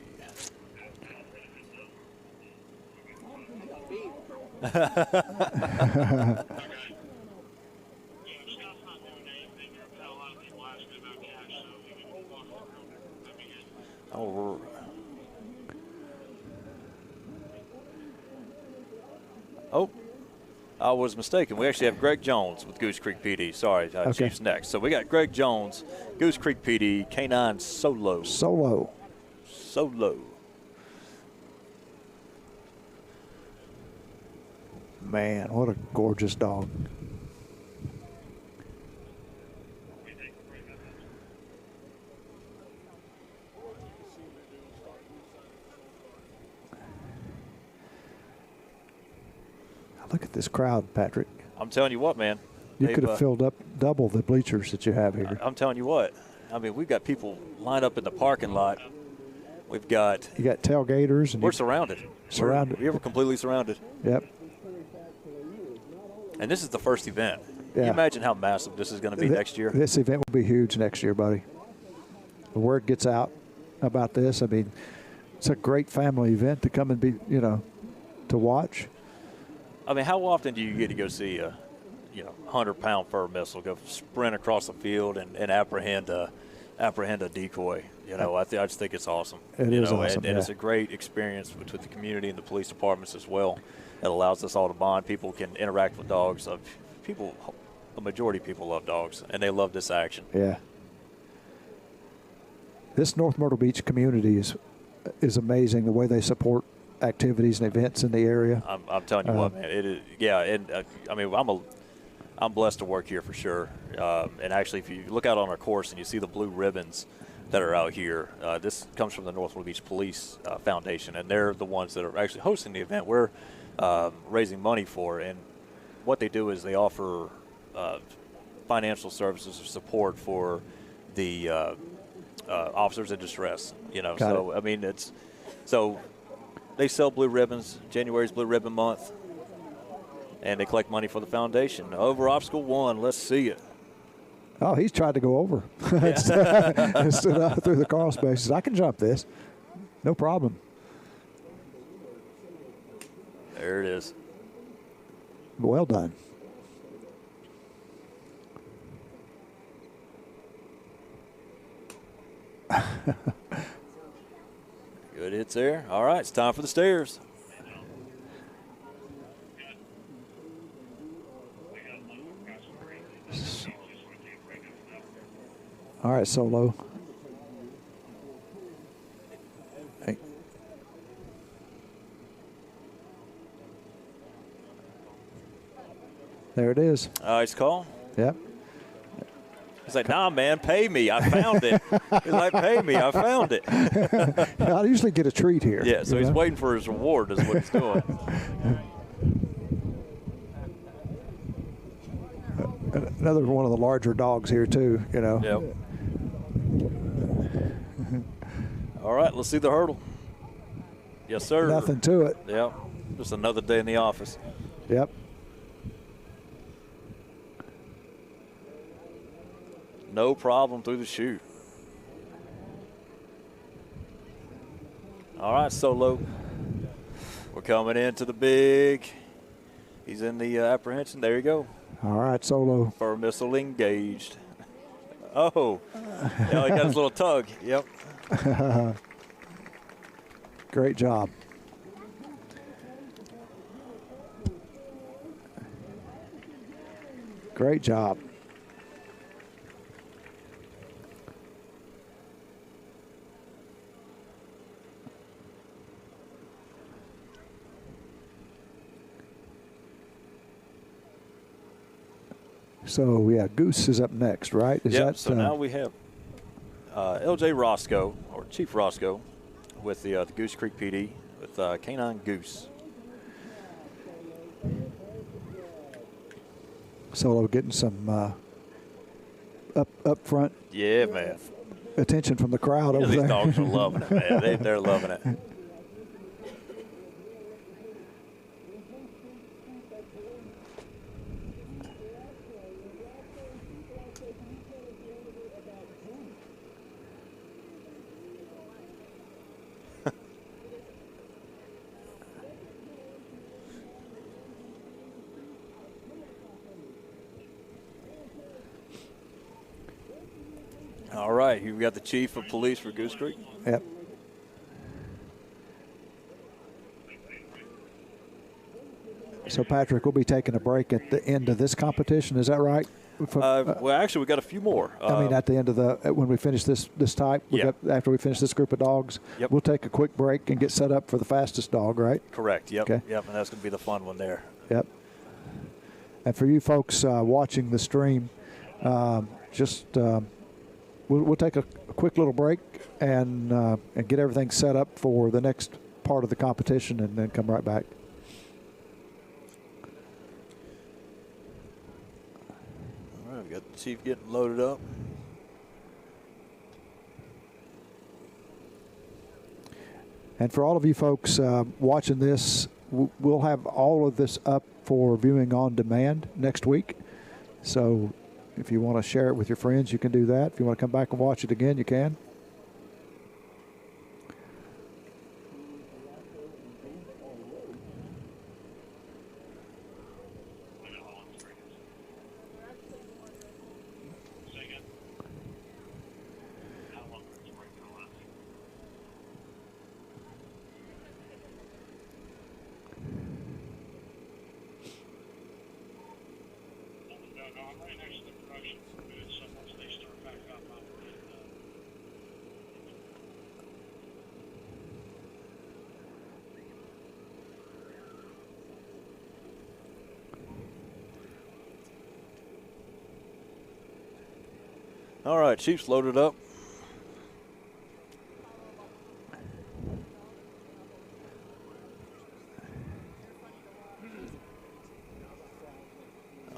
Oh, I was mistaken. We actually have Greg Jones with Goose Creek PD. Sorry, Okay. Chiefs next. So we got Greg Jones, Goose Creek PD, K9 Solo. Solo. Man, what a gorgeous dog. Look at this crowd, Patrick. I'm telling you what, man. You could have filled up double the bleachers that you have here. I'm telling you what. I mean, we've got people lined up in the parking lot. We've got. You got tailgaters. And we're surrounded. Surrounded. We're completely surrounded. Yep. And this is the first event. Yeah. Can you imagine how massive this is going to be next year? This event will be huge next year, buddy. The word gets out about this. I mean, it's a great family event to come and be, to watch. I mean, how often do you get to go see a, 100-pound fur missile go sprint across the field and apprehend a decoy? I just think it's awesome. It is awesome, and it's a great experience with the community and the police departments as well. It allows us all to bond. People can interact with dogs. A majority of people love dogs, and they love this action. Yeah. This North Myrtle Beach community is amazing, the way they support activities and events in the area. I'm telling you what, man. It is, yeah, and I mean, I'm blessed to work here for sure. And actually, if you look out on our course and you see the blue ribbons that are out here, this comes from the North Myrtle Beach Police Foundation, and they're the ones that are actually hosting the event. We're raising money for, and what they do is they offer financial services or support for the officers in distress. I mean, they sell blue ribbons. January's Blue Ribbon Month, and they collect money for the foundation. Over obstacle 1, let's see it. Oh, he's tried to go over. And stood up through the crawl spaces. I can jump this. No problem. There it is. Well done. Good hits there. All right, it's time for the stairs. All right, Solo. Hey. There it is. Nice call. Yep. He's like, nah, man, pay me. I found it. He's like, pay me. I found it. I usually get a treat here. Yeah, so he's waiting for his reward is what he's doing. Another one of the larger dogs here, too, Yep. All right, let's see the hurdle. Yes, sir. Nothing to it. Yep. Just another day in the office. Yep. No problem through the chute. All right, Solo. We're coming into the big. He's in the apprehension. There you go. All right, Solo. Fur missile engaged. Oh. Yeah, he got his little tug. Yep. Great job. Great job. So, yeah, Goose is up next, right? So now we have LJ Roscoe, or Chief Roscoe, with the Goose Creek PD. with Canine Goose. Solo getting some up front Yeah, man. attention from the crowd over These there. dogs are loving it, man. They're loving it. All right, you've got the chief of police for Goose Creek. Yep. So, Patrick, we'll be taking a break at the end of this competition. Is that right? Well, actually, we got a few more. I mean, at the end of when we finish this type, after we finish this group of dogs, we'll take a quick break and get set up for the fastest dog, right? Correct. Yep. Okay. Yep. And that's going to be the fun one there. Yep. And for you folks watching the stream, we'll take a quick little break and get everything set up for the next part of the competition, and then come right back. All right, we got the chief getting loaded up. And for all of you folks watching this, we'll have all of this up for viewing on demand next week. So if you want to share it with your friends, you can do that. If you want to come back and watch it again, you can. All right, Chief's loaded up.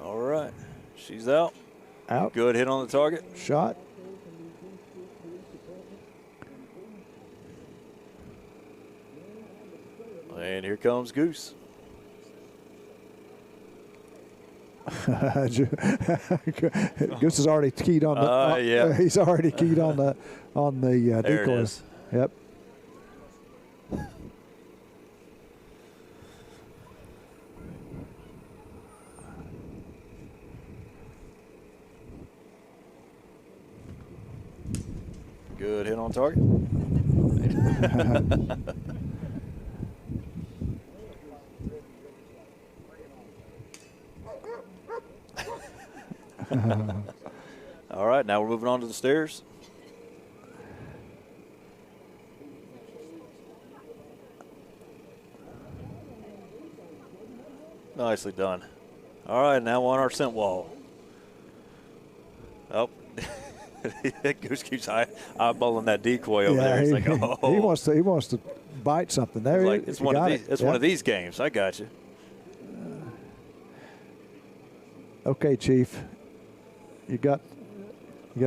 All right, she's out. Out. Good hit on the target. Shot. And here comes Goose. Goose is already keyed on the. Yeah. He's already keyed on the There decoy. it is. Yep. Good hit on target. All right, now we're moving on to the stairs. Nicely done. All right, now on our scent wall. Oh, Goose keeps eyeballing that decoy over there. He's like, oh. He wants to bite something. There, Like, it's one of these. It's one of these games. I got you. Okay, Chief. You got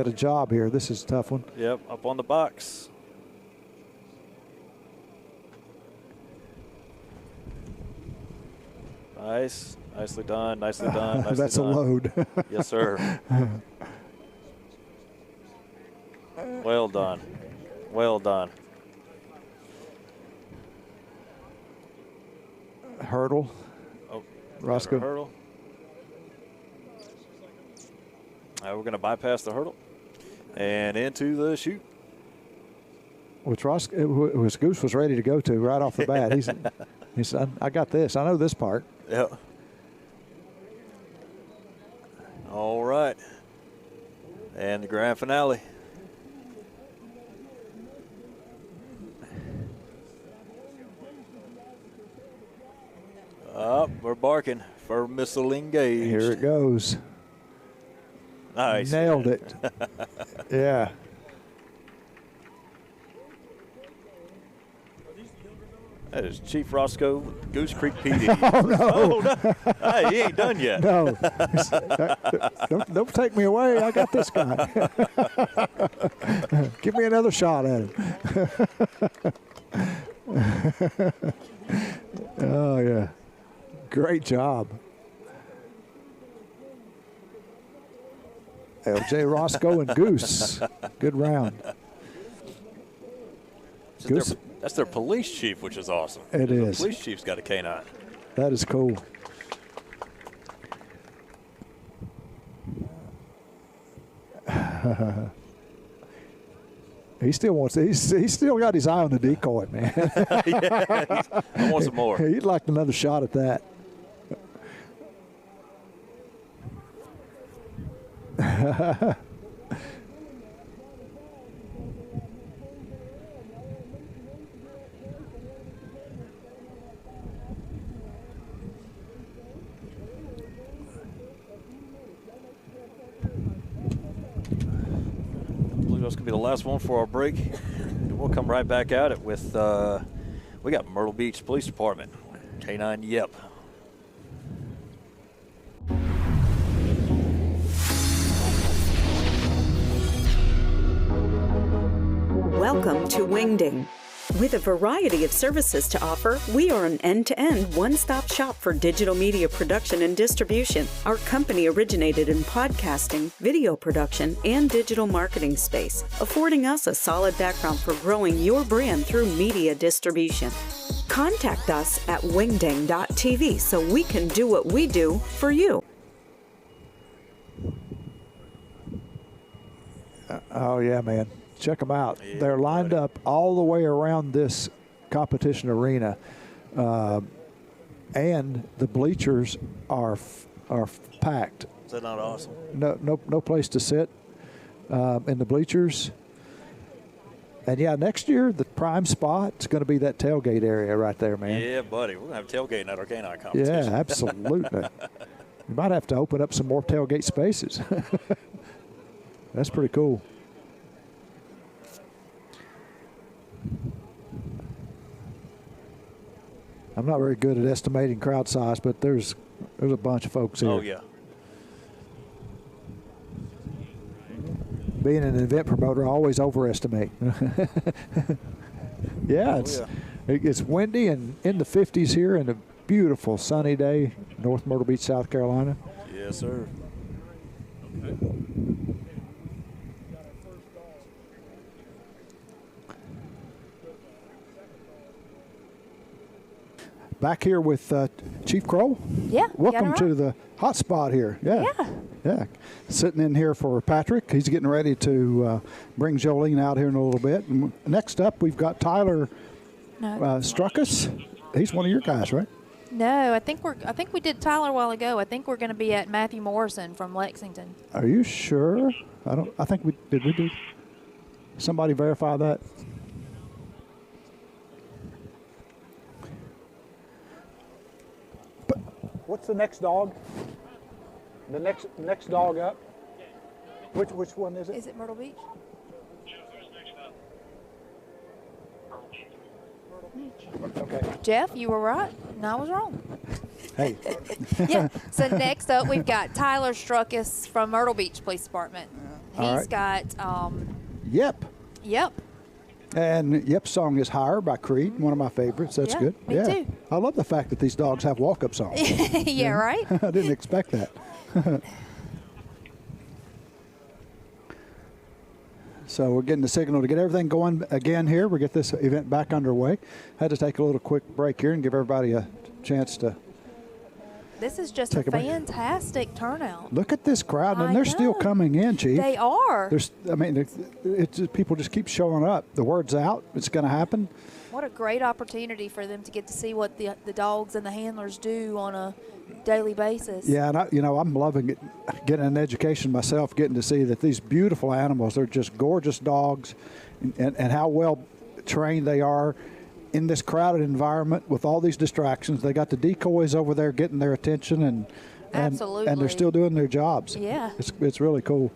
a job here. This is a tough one. Yep, up on the box. Nice. Nicely done. Nicely done. Nicely That's done. a load. Yes, sir. Well done. Well done. Hurdle. Oh, Roscoe. hurdle. All right, we're going to bypass the hurdle and into the chute. Which Goose was ready to go to right off the bat. He said, I got this. I know this part. Yep. All right. And the grand finale. Up, we're barking for missile engaged. Here it goes. Nice. Nailed it. Yeah. That is Chief Roscoe, Goose Creek PD. Oh, no. Hey, he ain't done yet. No. Don't take me away. I got this guy. Give me another shot at him. Oh, yeah. Great job. LJ Roscoe and Goose. Good round. Goose. That's their police chief, which is awesome. It The is. police chief's got a canine. That is cool. He still wants. He's still got his eye on the decoy, man. Yeah, I want some more. He'd like another shot at that. I believe that's going to be the last one for our break. And we'll come right back at it with, we got Myrtle Beach Police Department, K9 Yep. Welcome to Wingding. With a variety of services to offer, we are an end-to-end one-stop shop for digital media production and distribution. Our company originated in podcasting, video production, and digital marketing space, affording us a solid background for growing your brand through media distribution. Contact us at wingding.tv so we can do what we do for you. Oh yeah, man. Check them out. Yeah, They're lined buddy. up all the way around this competition arena, and the bleachers are packed. Is that not awesome? No place to sit in the bleachers. And yeah, next year the prime spot is going to be that tailgate area right there, man. Yeah, buddy. We're going to have tailgating at our canine Yeah, competition. absolutely. You might have to open up some more tailgate spaces. That's pretty cool. I'm not very good at estimating crowd size, but there's a bunch of folks here. Oh, yeah. Being an event promoter, I always overestimate. Yeah, it's windy and in the 50s here and a beautiful sunny day, North Myrtle Beach, South Carolina. Yes, sir. Back here with Chief Kroll. Yeah. Welcome to the hot spot here. Yeah. Yeah. Sitting in here for Patrick. He's getting ready to bring Jolene out here in a little bit. And next up, we've got Tyler Struckus. He's one of your guys, right? No, I think we did Tyler a while ago. I think we're going to be at Matthew Morrison from Lexington. Are you sure? I think we do. Somebody verify that? What's the next dog? The next dog up? Which one is it? Is it Myrtle Beach? Okay. Jeff, you were right, and I was wrong. Hey. Yeah. So next up, we've got Tyler Struckus from Myrtle Beach Police Department. All He's right. got, Yep. yep. And Yep's song is Higher by Creed, one of my favorites. That's Yeah, good. me too. I love the fact that these dogs have walk-up songs. Yeah, right? I didn't expect that. So we're getting the signal to get everything going again here. We get this event back underway. Had to take a little quick break here and give everybody a chance to This is just Take a a break. fantastic turnout. look at this crowd, and I they're still know. coming in, Chief. They are. It's just, people just keep showing up. The word's out. It's going to happen. What a great opportunity for them to get to see what the dogs and the handlers do on a daily basis. Yeah, and I'm loving it, getting an education myself, getting to see that these beautiful animals, they're just gorgeous dogs, and how well trained they are in this crowded environment with all these distractions. They got the decoys over there getting their attention, and Absolutely. they're still doing their jobs. Yeah. It's really cool.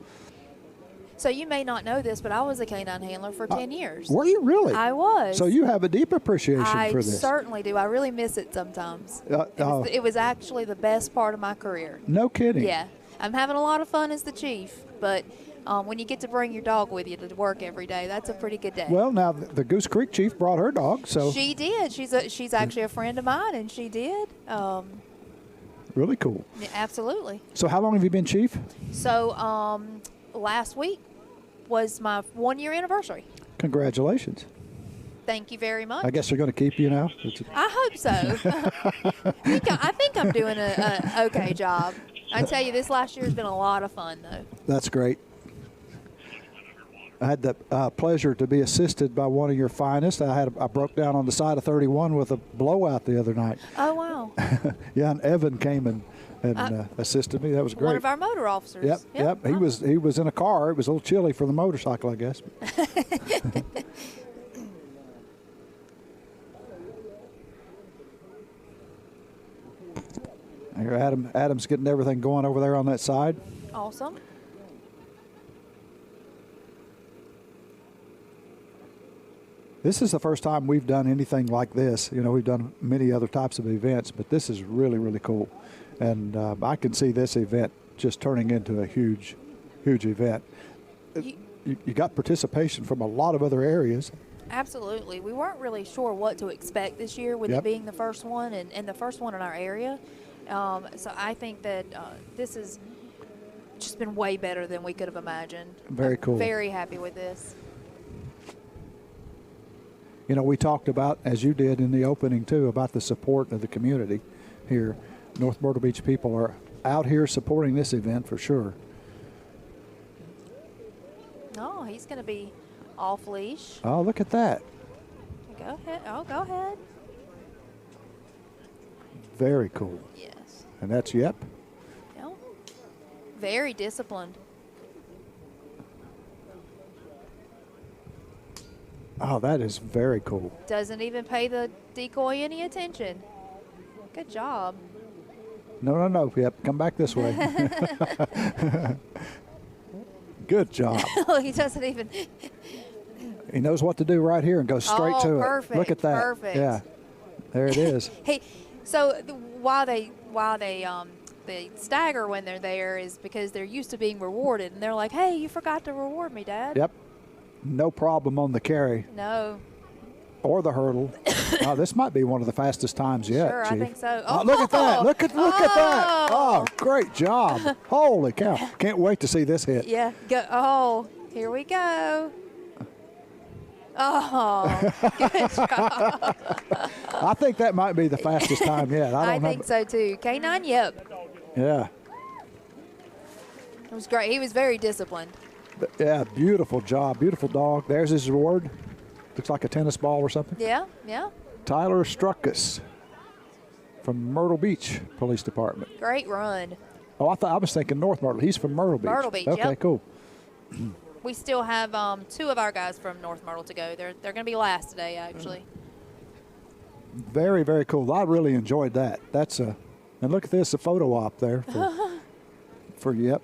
So you may not know this, but I was a canine handler for 10 years. Were you really? I was. So you have a deep appreciation I for this. certainly do. I really miss it sometimes. Oh. It was actually the best part of my career. No kidding. Yeah. I'm having a lot of fun as the chief, but when you get to bring your dog with you to work every day, that's a pretty good day. Well, now the Goose Creek chief brought her dog, so She did. She's actually a friend of mine, and she did. really cool. Yeah, absolutely. So how long have you been chief? So last week was my 1-year anniversary. Congratulations. Thank you very much. I guess they're going to keep you now. I hope so. I think I'm doing a okay job. I tell you, this last year has been a lot of fun, though. That's great. I had the pleasure to be assisted by one of your finest. I broke down on the side of 31 with a blowout the other night. Oh, wow. Yeah, and Evan came and assisted me. That was great. One of our motor officers. Yep. He was in a car. It was a little chilly for the motorcycle, I guess. Here, Adam's getting everything going over there on that side. Awesome. This is the first time we've done anything like this. You know, we've done many other types of events, but this is really, really cool. And I can see this event just turning into a huge, huge event. You got participation from a lot of other areas. Absolutely. We weren't really sure what to expect this year with it being the first one and the first one in our area. So I think that this has just been way better than we could have imagined. Very cool. Very happy with this. You know, we talked about, as you did in the opening too, about the support of the community here. North Myrtle Beach people are out here supporting this event for sure. Oh, he's going to be off leash. Oh, look at that. Go ahead. Oh, go ahead. Very cool. Yes. And that's Yep. Yeah. Very disciplined. Oh, that is very cool. Doesn't even pay the decoy any attention. Good job. No. Yep, come back this way. Good job. He doesn't even. He knows what to do right here and goes straight to perfect, it. Look at that. Perfect. Yeah. There it is. Hey, so while they stagger when they're there is because they're used to being rewarded, and they're like, "Hey, you forgot to reward me, Dad." Yep. No problem on the carry No. or the hurdle. This might be one of the fastest times yet, Sure, Chief. I think so. Oh, look at that. Look at that. Oh, great job. Holy cow. Can't wait to see this hit. Yeah. Go. Oh, here we go. Oh, good job. I think that might be the fastest time yet. I think so too. K9, yep. Yeah. It was great. He was very disciplined. Yeah, beautiful job. Beautiful dog. There's his reward. Looks like a tennis ball or something. Yeah, yeah. Tyler Struckus from Myrtle Beach Police Department. Great run. Oh, I was thinking North Myrtle. He's from Myrtle Beach. Myrtle Beach, Okay, yep. cool. We still have 2 of our guys from North Myrtle to go. They're going to be last today, actually. Very, very cool. I really enjoyed that. That's and look at this, a photo op there for Yep.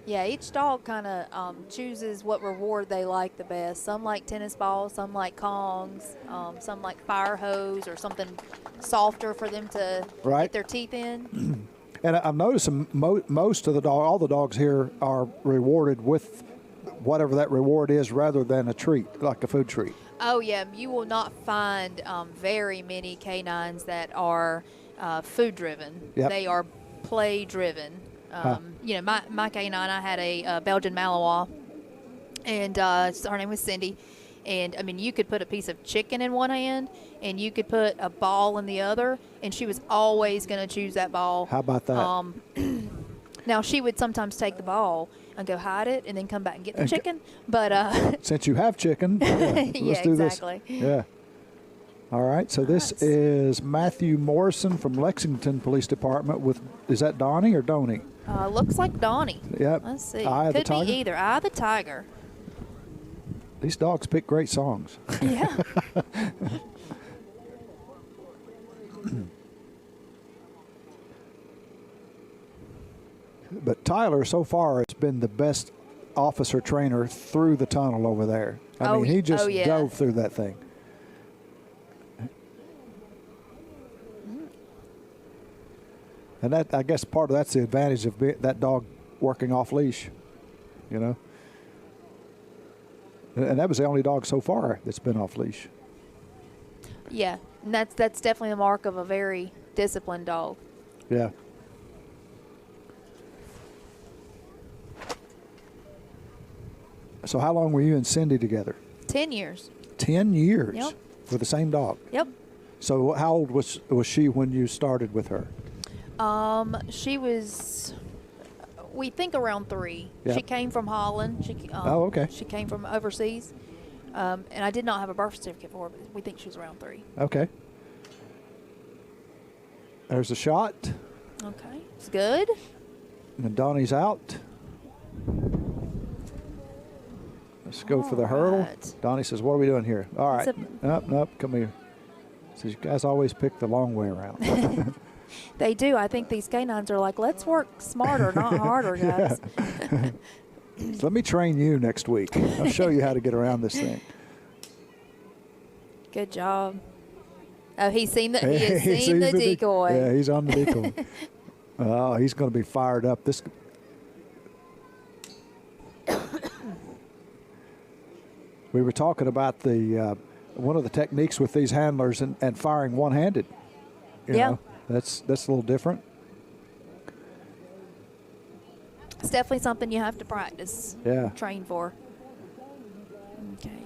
Yeah, each dog kind of chooses what reward they like the best. Some like tennis balls, some like Kongs, some like fire hose or something softer for them to get their teeth in. And I'm noticing most of all the dogs here are rewarded with whatever that reward is rather than a treat, like a food treat. Oh, yeah. You will not find very many canines that are food-driven. Yep. They are play-driven. You know, my canine, I had a Belgian Malinois, and her name was Cindy. And, I mean, you could put a piece of chicken in one hand, and you could put a ball in the other, and she was always going to choose that ball. How about that? Now, she would sometimes take the ball and go hide it and then come back and get the chicken. But since you have chicken, let's yeah, do exactly. this. Yeah. All right, so this is Matthew Morrison from Lexington Police Department with, is that Donnie or Donnie? Looks like Donnie. Yep. Let's see. Eye of the Could Tiger? be either. Eye of the Tiger. These dogs pick great songs. Yeah. Tyler, so far, has been the best officer trainer through the tunnel over there. I mean, he just dove through that thing. And that, I guess, part of that's the advantage of that dog working off leash, you know. And that was the only dog so far that's been off leash. Yeah, and that's definitely the mark of a very disciplined dog. Yeah. So how long were you and Cindy together? 10 years. 10 years? Yep. With the same dog? Yep. So how old was she when you started with her? She was, we think, around 3. Yep. She came from Holland. Oh, okay. She came from overseas. And I did not have a birth certificate for her, but we think she was around 3. Okay. There's a shot. Okay. It's good. And Donnie's out. Let's go for the hurdle. right. Donnie says, what are we doing here? All right. It's Nope, come here. Says, you guys always pick the long way around. They do. I think these canines are like, let's work smarter, not harder, guys. Let me train you next week. I'll show you how to get around this thing. Good job. Oh, he has seen the He's decoy. Yeah, he's on the decoy. Oh, he's going to be fired up. We were talking about the one of the techniques with these handlers and firing one-handed. You know, that's a little different. It's definitely something you have to practice. Yeah. Train for. Okay.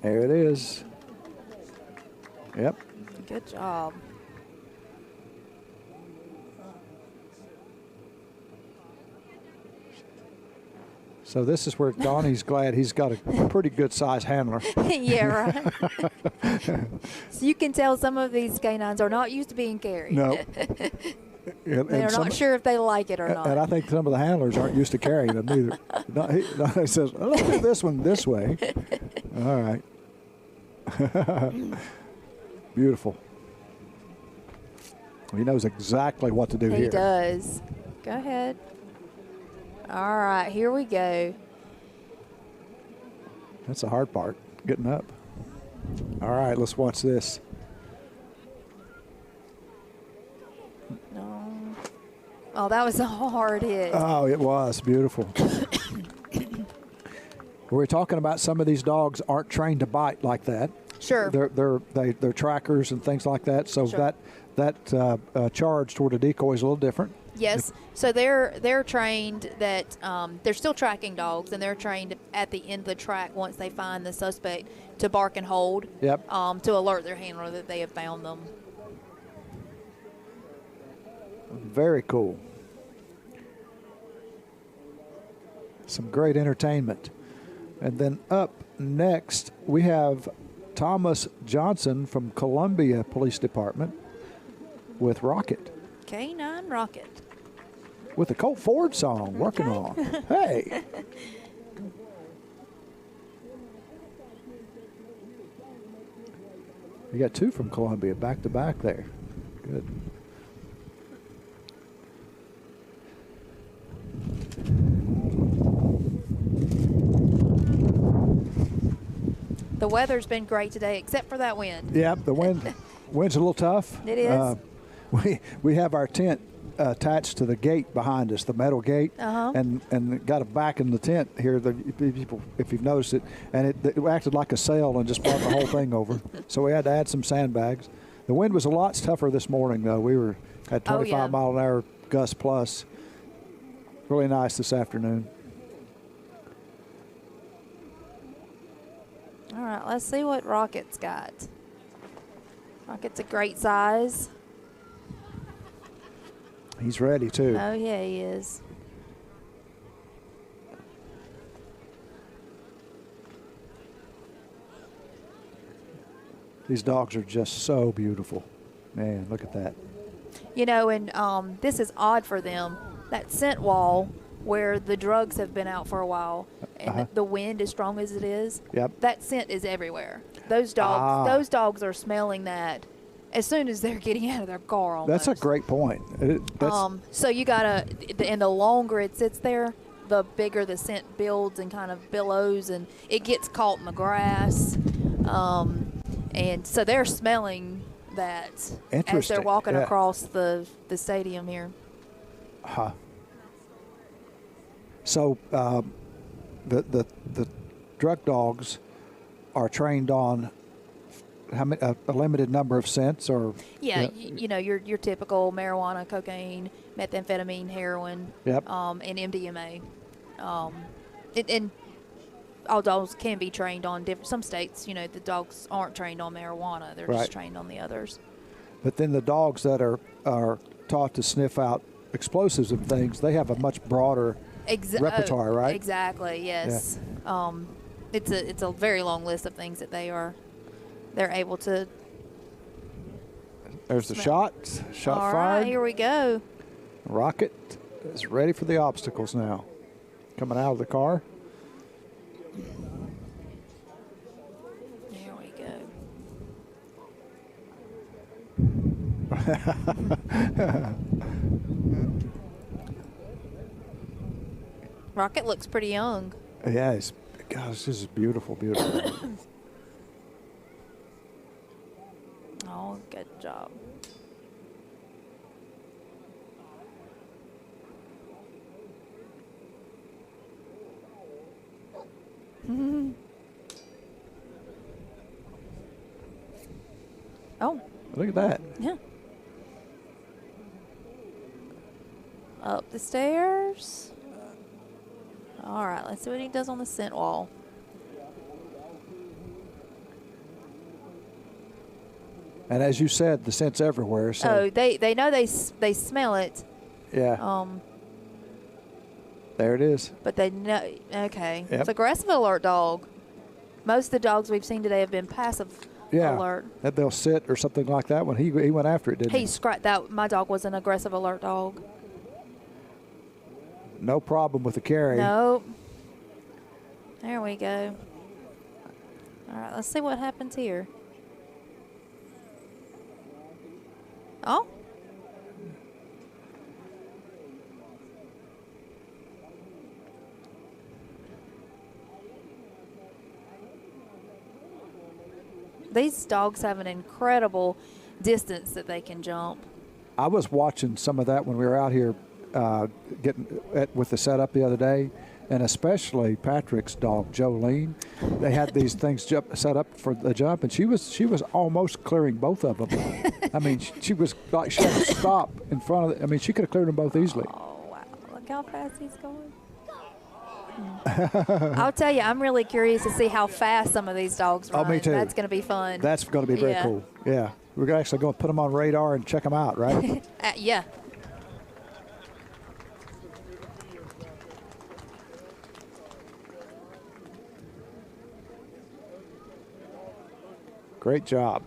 There it is. Yep. Good job. So this is where Donnie's glad he's got a pretty good size handler. Yeah, right. So you can tell some of these canines are not used to being carried. No. They're not sure if they like it or not. And I think some of the handlers aren't used to carrying them either. He says, let's do this one this way. All right. Beautiful. He knows exactly what to do here. He does. Go ahead. All right, here we go. That's the hard part, getting up. All right, let's watch this. No. Oh, that was a hard hit. Oh, it was beautiful. We're talking about some of these dogs aren't trained to bite like that. Sure. They're trackers and things like that. So Sure. that charge toward a decoy is a little different. Yes. So they're trained that they're still tracking dogs, and they're trained at the end of the track once they find the suspect to bark and hold. Yep. To alert their handler that they have found them. Very cool. Some great entertainment. And then up next, we have Thomas Johnson from Columbia Police Department with Rocket. K9 Rocket. With the Colt Ford song working on. Hey. You got 2 from Columbia back to back there. Good. The weather's been great today, except for that wind. Yep, the wind's a little tough. It is. We have our tent attached to the gate behind us, the metal gate, and got a back in the tent here. The people, if you've noticed it, and it acted like a sail and just brought the whole thing over. So we had to add some sandbags. The wind was a lot tougher this morning, though. We had 25 mile an hour gust plus. Really nice this afternoon. All right, let's see what Rocket's got. Rocket's a great size. He's ready, too. Oh, yeah, he is. These dogs are just so beautiful. Man, look at that. You know, and this is odd for them. That scent wall where the drugs have been out for a while and the wind as strong as it is, Yep. that scent is everywhere. Those dogs are smelling that as soon as they're getting out of their car. Almost. That's a great point. So you gotta, and the longer it sits there, the bigger the scent builds and kind of billows, and it gets caught in the grass. And so they're smelling that as they're walking across the stadium here. Huh. So the drug dogs are trained on how many, a limited number of scents, or you know your typical marijuana, cocaine, methamphetamine, heroin, Yep. And MDMA. And all dogs can be trained on different. Some states, you know, the dogs aren't trained on marijuana; they're Right. just trained on the others. But then the dogs that are taught to sniff out explosives and things, they have a much broader repertoire, right? Exactly. Yes. Yeah. It's a very long list of things that they're able to. There's the smell. shot All fired. right, here we go. Rocket is ready for the obstacles now. Coming out of the car. There we go. Rocket looks pretty young. Yeah, this is beautiful, beautiful. Oh, good job. Oh. Look at that. Yeah. Up the stairs. All right, let's see what he does on the scent wall. And as you said, the scent's everywhere. So Oh, they know they smell it. yeah, there it is. But they know. Okay, Yep. it's aggressive alert dog. Most of the dogs we've seen today have been passive Yeah, alert. that they'll sit or something like that. When he went after it, didn't he? He scratched that. My dog was an aggressive alert dog. No problem with the carry. Nope. There we go. All right, let's see what happens here. Oh. These dogs have an incredible distance that they can jump. I was watching some of that when we were out here with the setup the other day, and especially Patrick's dog Jolene. They had these things set up for the jump, and she was almost clearing both of them. I mean, she was like she had to stop in front of. I mean, she could have cleared them both easily. Oh wow! Look how fast he's going. I'll tell you, I'm really curious to see how fast some of these dogs run. Oh, me too. That's going to be fun. That's going to be very cool. Yeah, we're actually going to put them on radar and check them out, right? Yeah. Great job.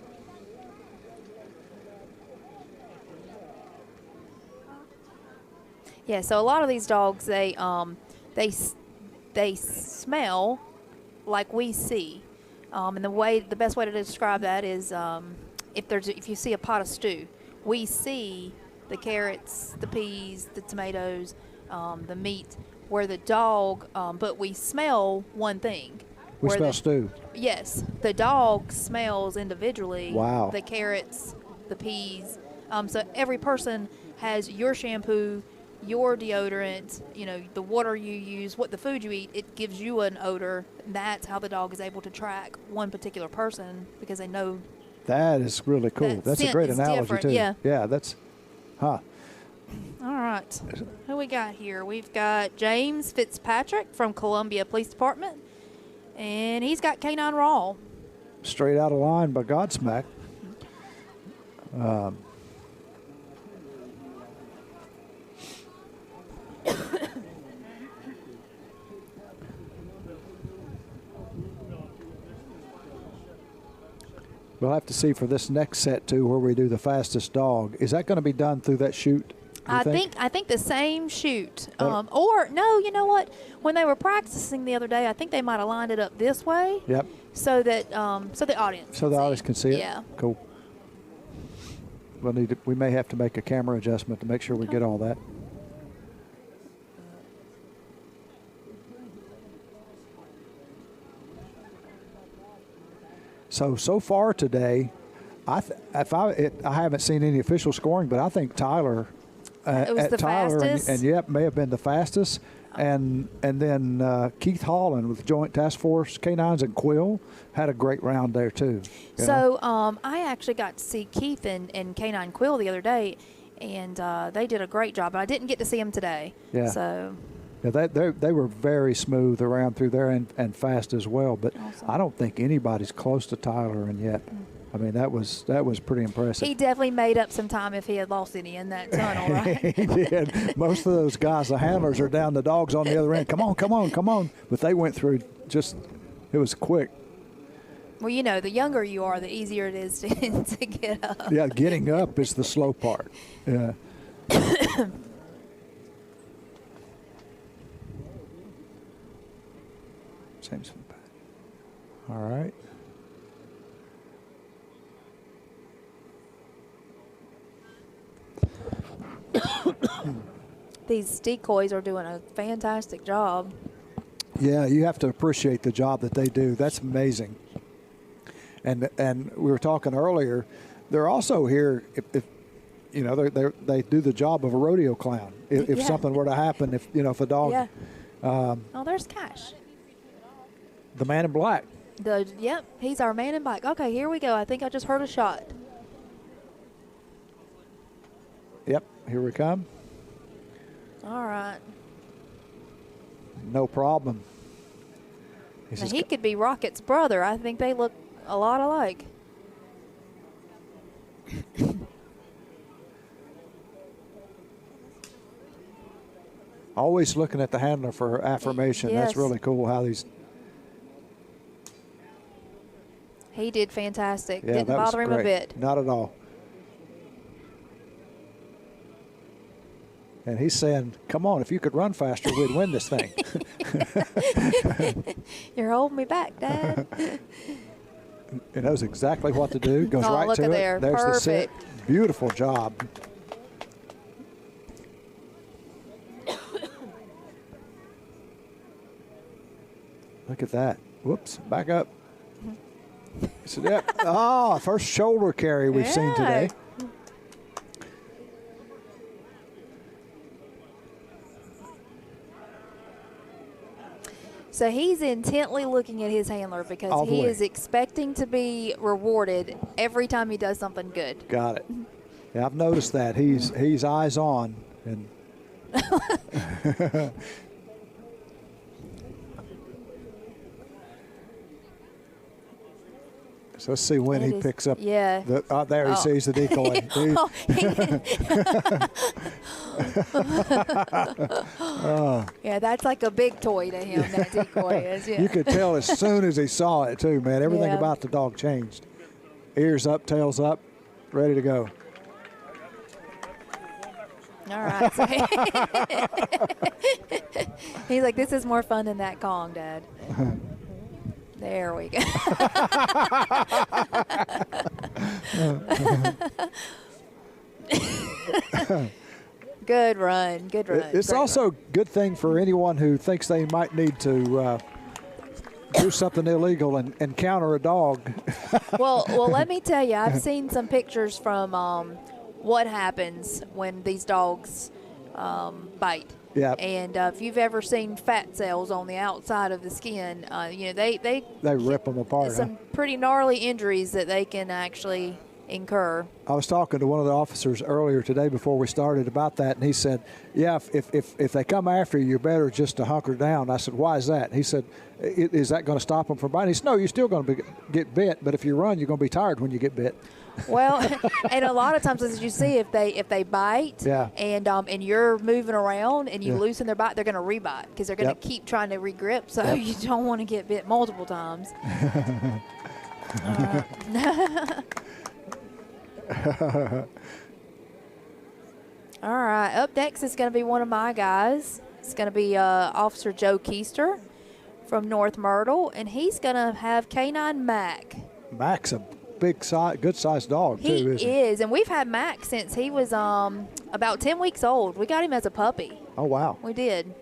Yeah, so a lot of these dogs, they smell like we see, and the best way to describe that is if you see a pot of stew, we see the carrots, the peas, the tomatoes, the meat. Where the dog, but we smell one thing. We smell stew. Yes, the dog smells individually. Wow. The carrots, the peas. So every person has your shampoo, your deodorant, you know, the water you use, what the food you eat. It gives you an odor. And that's how the dog is able to track one particular person because they know. That is really cool. That That's a scent great is analogy different, too. yeah. Yeah, that's, huh. All right. Who we got here? We've got James Fitzpatrick from Columbia Police Department. And he's got Canine Raw. Straight out of line by Godsmack. We'll have to see for this next set too, where we do the fastest dog. Is that going to be done through that chute? I think the same chute. Or no, you know what? When they were practicing the other day, I think they might have lined it up this way. Yep. So that the audience. So the audience can see it. Yeah. Cool. we may have to make a camera adjustment to make sure we get all that. So far today, I haven't seen any official scoring, but I think Tyler It was the fastest. and yep, may have been the fastest. And then Keith Holland with Joint Task Force Canines and Quill had a great round there too. you know? So I actually got to see Keith and Canine Quill the other day, and they did a great job. But I didn't get to see them today. Yeah. So Yeah, they were very smooth around through there and fast as well. But Awesome. I don't think anybody's close to Tyler and yet. I mean, that was pretty impressive. he definitely made up some time if he had lost any in that tunnel, right? He did. Most of those guys, the handlers, are down. The dogs on the other end. Come on, come on, come on. But they went through it was quick. Well, you know, the younger you are, the easier it is to get up. Yeah, getting up is the slow part. Yeah. Seems all right. These decoys are doing a fantastic job. Yeah, you have to appreciate the job that they do. That's amazing. And we were talking earlier, they're also here if you know they do the job of a rodeo clown. If Yeah. something were to happen, if a dog, Yeah. Oh, there's Cash. the man in black. Yep, he's our man in black. Okay, here we go. I think I just heard a shot. Yep, here we come. All right. No problem. Now, he could be Rocket's brother. I think they look a lot alike. Always looking at the handler for affirmation. Yes. That's really cool how these. He did fantastic. Yeah, Didn't that was bother him great. a bit. Not at all. And he's saying, come on, if you could run faster, we'd win this thing. You're holding me back, Dad. He knows exactly what to do. Goes Oh, right look to at it. there. There's the sit. Perfect. Beautiful job. Look at that. Whoops, back up. So, yep. Oh, first shoulder carry we've seen today. So he's intently looking at his handler because All the he way. is expecting to be rewarded every time he does something good. Got it. Yeah, I've noticed that. He's eyes on. And so let's see when It he is- picks up. yeah. There he Oh. sees the decoy. Yeah, that's like a big toy to him, that decoy is. Yeah. You could tell as soon as he saw it, too, man. Everything Yeah. about the dog changed. Ears up, tails up, ready to go. All right. So he's like, this is more fun than that Kong, Dad. There we go. Good run. Good run. It's Great also run. a good thing for anyone who thinks they might need to do something illegal and encounter a dog. Well, let me tell you, I've seen some pictures from what happens when these dogs bite. Yeah. And if you've ever seen fat cells on the outside of the skin, they They rip them apart. some pretty gnarly injuries that they can actually incur. I was talking to one of the officers earlier today before we started about that, and he said, yeah, if they come after you, you're better just to hunker down. I said, why is that? He said, is that going to stop them from biting? He said, no, you're still going to get bit, but if you run, you're going to be tired when you get bit. Well, and a lot of times, as you see, if they bite, Yeah. and you're moving around and you Yeah. loosen their bite, they're going to rebite because they're going to Yep. keep trying to regrip. So you don't want to get bit multiple times. All right, up next is going to be one of my guys. It's going to be Officer Joe Keister from North Myrtle, and he's going to have Canine Mac. Mac's a big size, good sized dog He too, isn't he? is, and we've had Max since he was about 10 weeks old. We got him as a puppy. Oh wow. We did.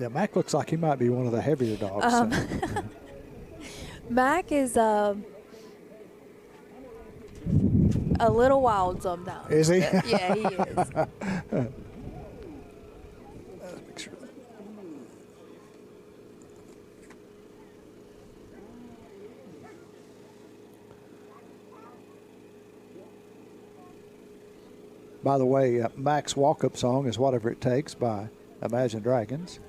Yeah, Mac looks like he might be one of the heavier dogs. Mac is a little wild sometimes. Is he? Yeah, he is. Let's make sure. By the way, Mac's walk-up song is "Whatever It Takes" by Imagine Dragons.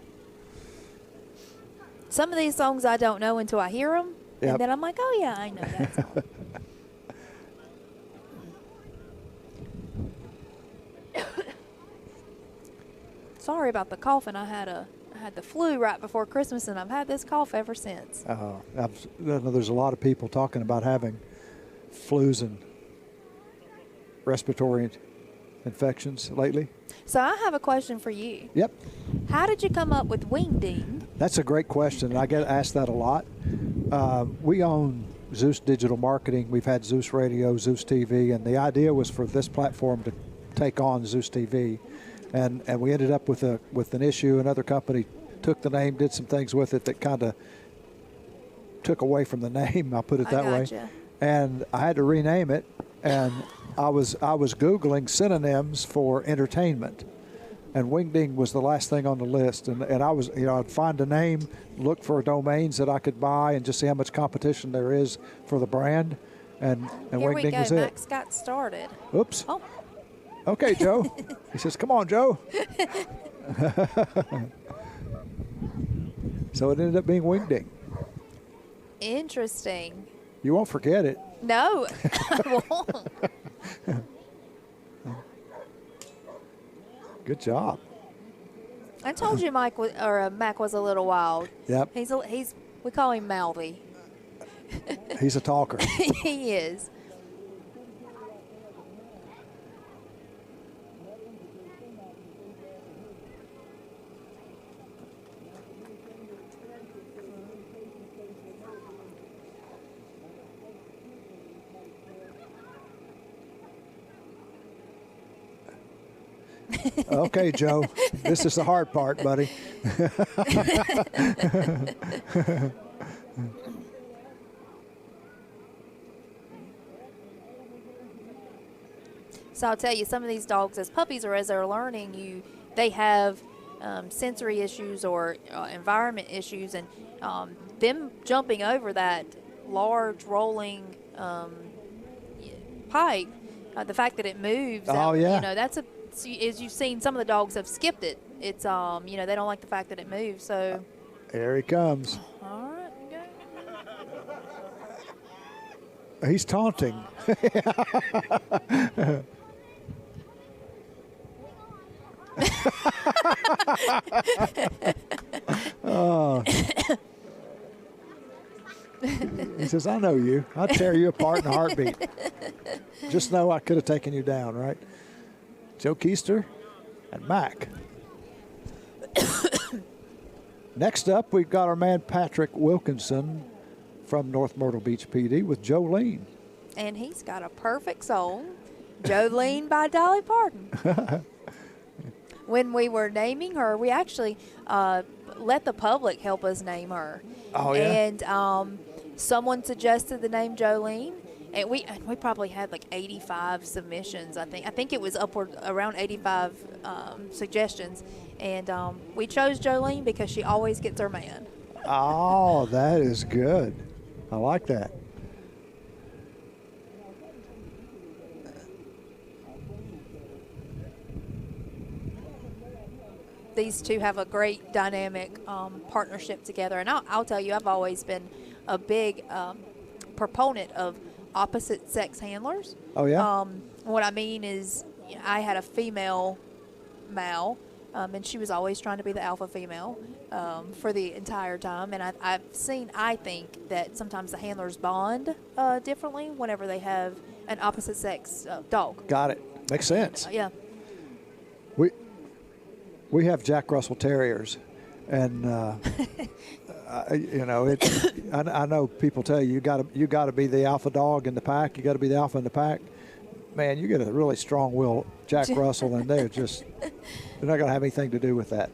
Some of these songs I don't know until I hear them, Yep. and then I'm like, oh yeah, I know that song. Sorry about the coughing. I had the flu right before Christmas, and I've had this cough ever since. I know there's a lot of people talking about having flus and respiratory infections lately. So I have a question for you. Yep. How did you come up with Wingding? That's a great question. I get asked that a lot. We own Zeus Digital Marketing. We've had Zeus Radio, Zeus TV, and the idea was for this platform to take on Zeus TV. And we ended up with an issue. Another company took the name, did some things with it that kind of took away from the name. I'll put it that way. Gotcha. And I had to rename it. And I was Googling synonyms for entertainment, and Wingding was the last thing on the list. And I was, I'd find a name, look for domains that I could buy, and just see how much competition there is for the brand. And Here we Wingding go. was it. Max got started. Oops. Oh, Okay, Joe. He says, "Come on, Joe." So it ended up being Wingding. interesting. You won't forget it. No, I won't. Good job. I told you Mac was a little wild. Yep. He's we call him Mouthy. He's a talker. He is. Okay, Joe. This is the hard part, buddy. So I'll tell you, some of these dogs, as puppies or as they're learning, they have sensory issues or environment issues, and them jumping over that large rolling pipe, the fact that it moves. Oh, yeah. That's as you've seen, some of the dogs have skipped it. It's they don't like the fact that it moves. So. Here he comes. All right. He's taunting. Oh. He says, "I know you. I'd tear you apart in a heartbeat. Just know I could have taken you down," right? Joe Keister and Mac. Next up, we've got our man Patrick Wilkinson from North Myrtle Beach PD with Jolene. And he's got a perfect song, Jolene by Dolly Parton. When we were naming her, we actually let the public help us name her. Oh, yeah? And someone suggested the name Jolene, and we probably had like 85 submissions. I think it was upward around 85 suggestions, and we chose Jolene because she always gets her man. Oh, that is good. I like that. These two have a great dynamic partnership together, and I'll tell you, I've always been a big proponent of opposite sex handlers. Oh, yeah? What I mean is, I had a female Mal, and she was always trying to be the alpha female for the entire time. And I've seen, I think, that sometimes the handlers bond differently whenever they have an opposite sex dog. Got it. Makes sense. Yeah. we have Jack Russell Terriers, and you know, I know people tell you you got to be the alpha dog in the pack. You got to be the alpha in the pack. Man, you get a really strong-willed Jack Russell, and they're not going to have anything to do with that.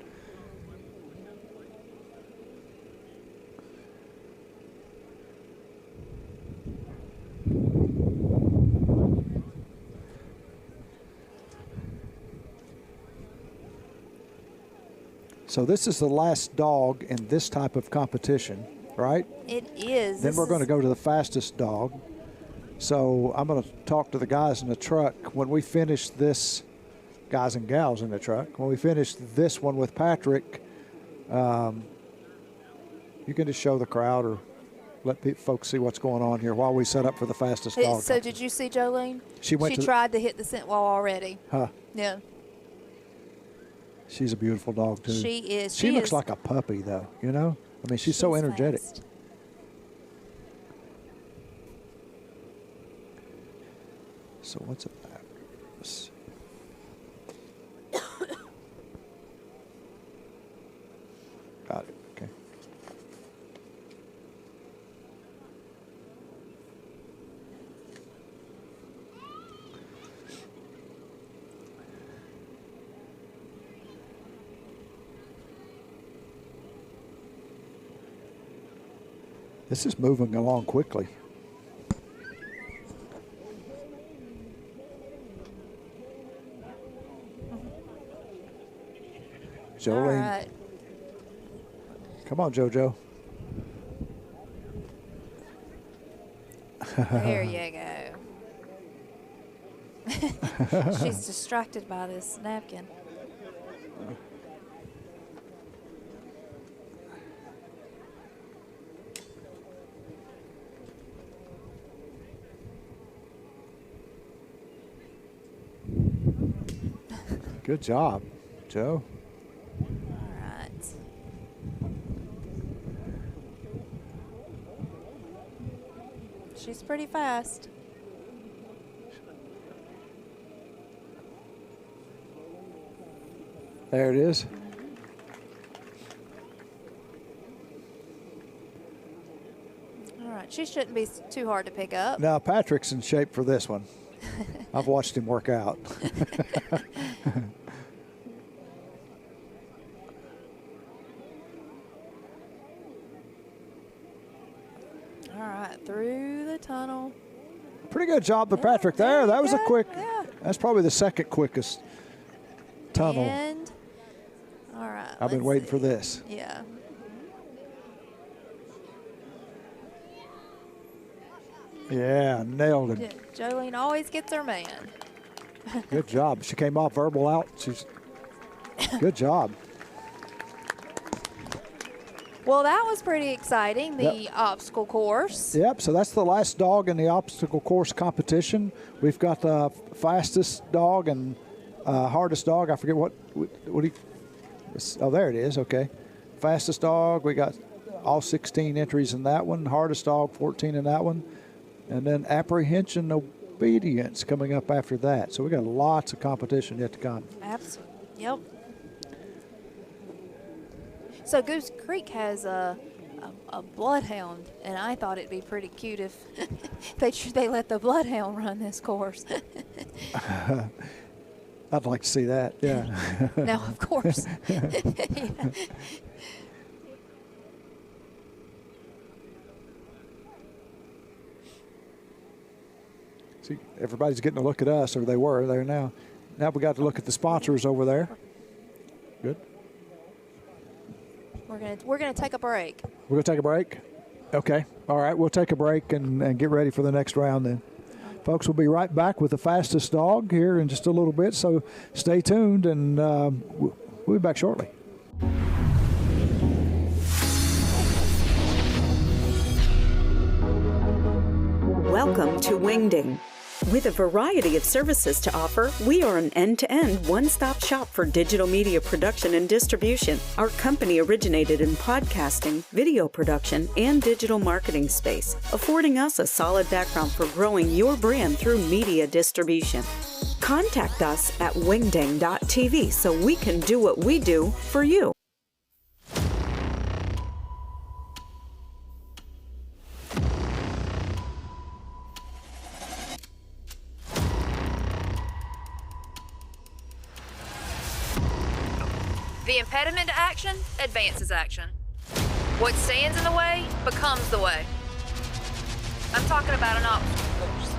So this is the last dog in this type of competition, right? It is. Then we're going to go to the fastest dog. So I'm going to talk to the guys in the truck when we finish this, guys and gals in the truck, when we finish this one with Patrick, you can just show the crowd or let folks see what's going on here while we set up for the fastest dog. So did you see Jolene? She tried to hit the scent wall already. Huh. Yeah. She's a beautiful dog, too. She is. She looks like a puppy, though, you know? I mean, she's so energetic. Fast. So what's it back? Got it. Okay. This is moving along quickly. Jolene. All right. Come on, JoJo. There you go. She's distracted by this napkin. Good job, Joe. All right. She's pretty fast. There it is. All right. She shouldn't be too hard to pick up. Now, Patrick's in shape for this one. I've watched him work out. All right. Through the tunnel. Pretty good job to Patrick there. That was a quick, Yeah. that's probably the second quickest tunnel. And, all right. I've been waiting for this. Yeah. Yeah, nailed him. Jolene always gets her man. Good job. She came off verbal out. Good job. Well, that was pretty exciting, the obstacle course. Yep, so that's the last dog in the obstacle course competition. We've got the fastest dog and hardest dog. I forget what he, oh, there it is, okay. Fastest dog, we got all 16 entries in that one. Hardest dog, 14 in that one. And then apprehension obedience coming up after that. So we got lots of competition yet to come. Absolutely. Yep. So Goose Creek has a bloodhound, and I thought it'd be pretty cute if they let the bloodhound run this course. I'd like to see that, yeah. Now, of course. Yeah. See, everybody's getting a look at us, or they were there now. Now we got to look at the sponsors over there. Good. We're gonna take a break. We're going to take a break? Okay. All right, we'll take a break and get ready for the next round then. Folks, we'll be right back with the fastest dog here in just a little bit, so stay tuned, and we'll be back shortly. Welcome to Wingding. With a variety of services to offer, we are an end-to-end one-stop shop for digital media production and distribution. Our company originated in podcasting, video production, and digital marketing space, affording us a solid background for growing your brand through media distribution. Contact us at wingding.tv so we can do what we do for you. The impediment to action advances action. What stands in the way becomes the way. I'm talking about an obstacle course.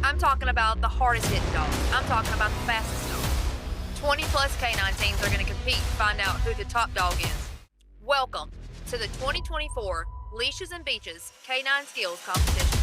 I'm talking about the hardest hitting dog. I'm talking about the fastest dog. 20 plus canine teams are going to compete to find out who the top dog is. Welcome to the 2024 Leashes and Beaches Canine Skills Competition.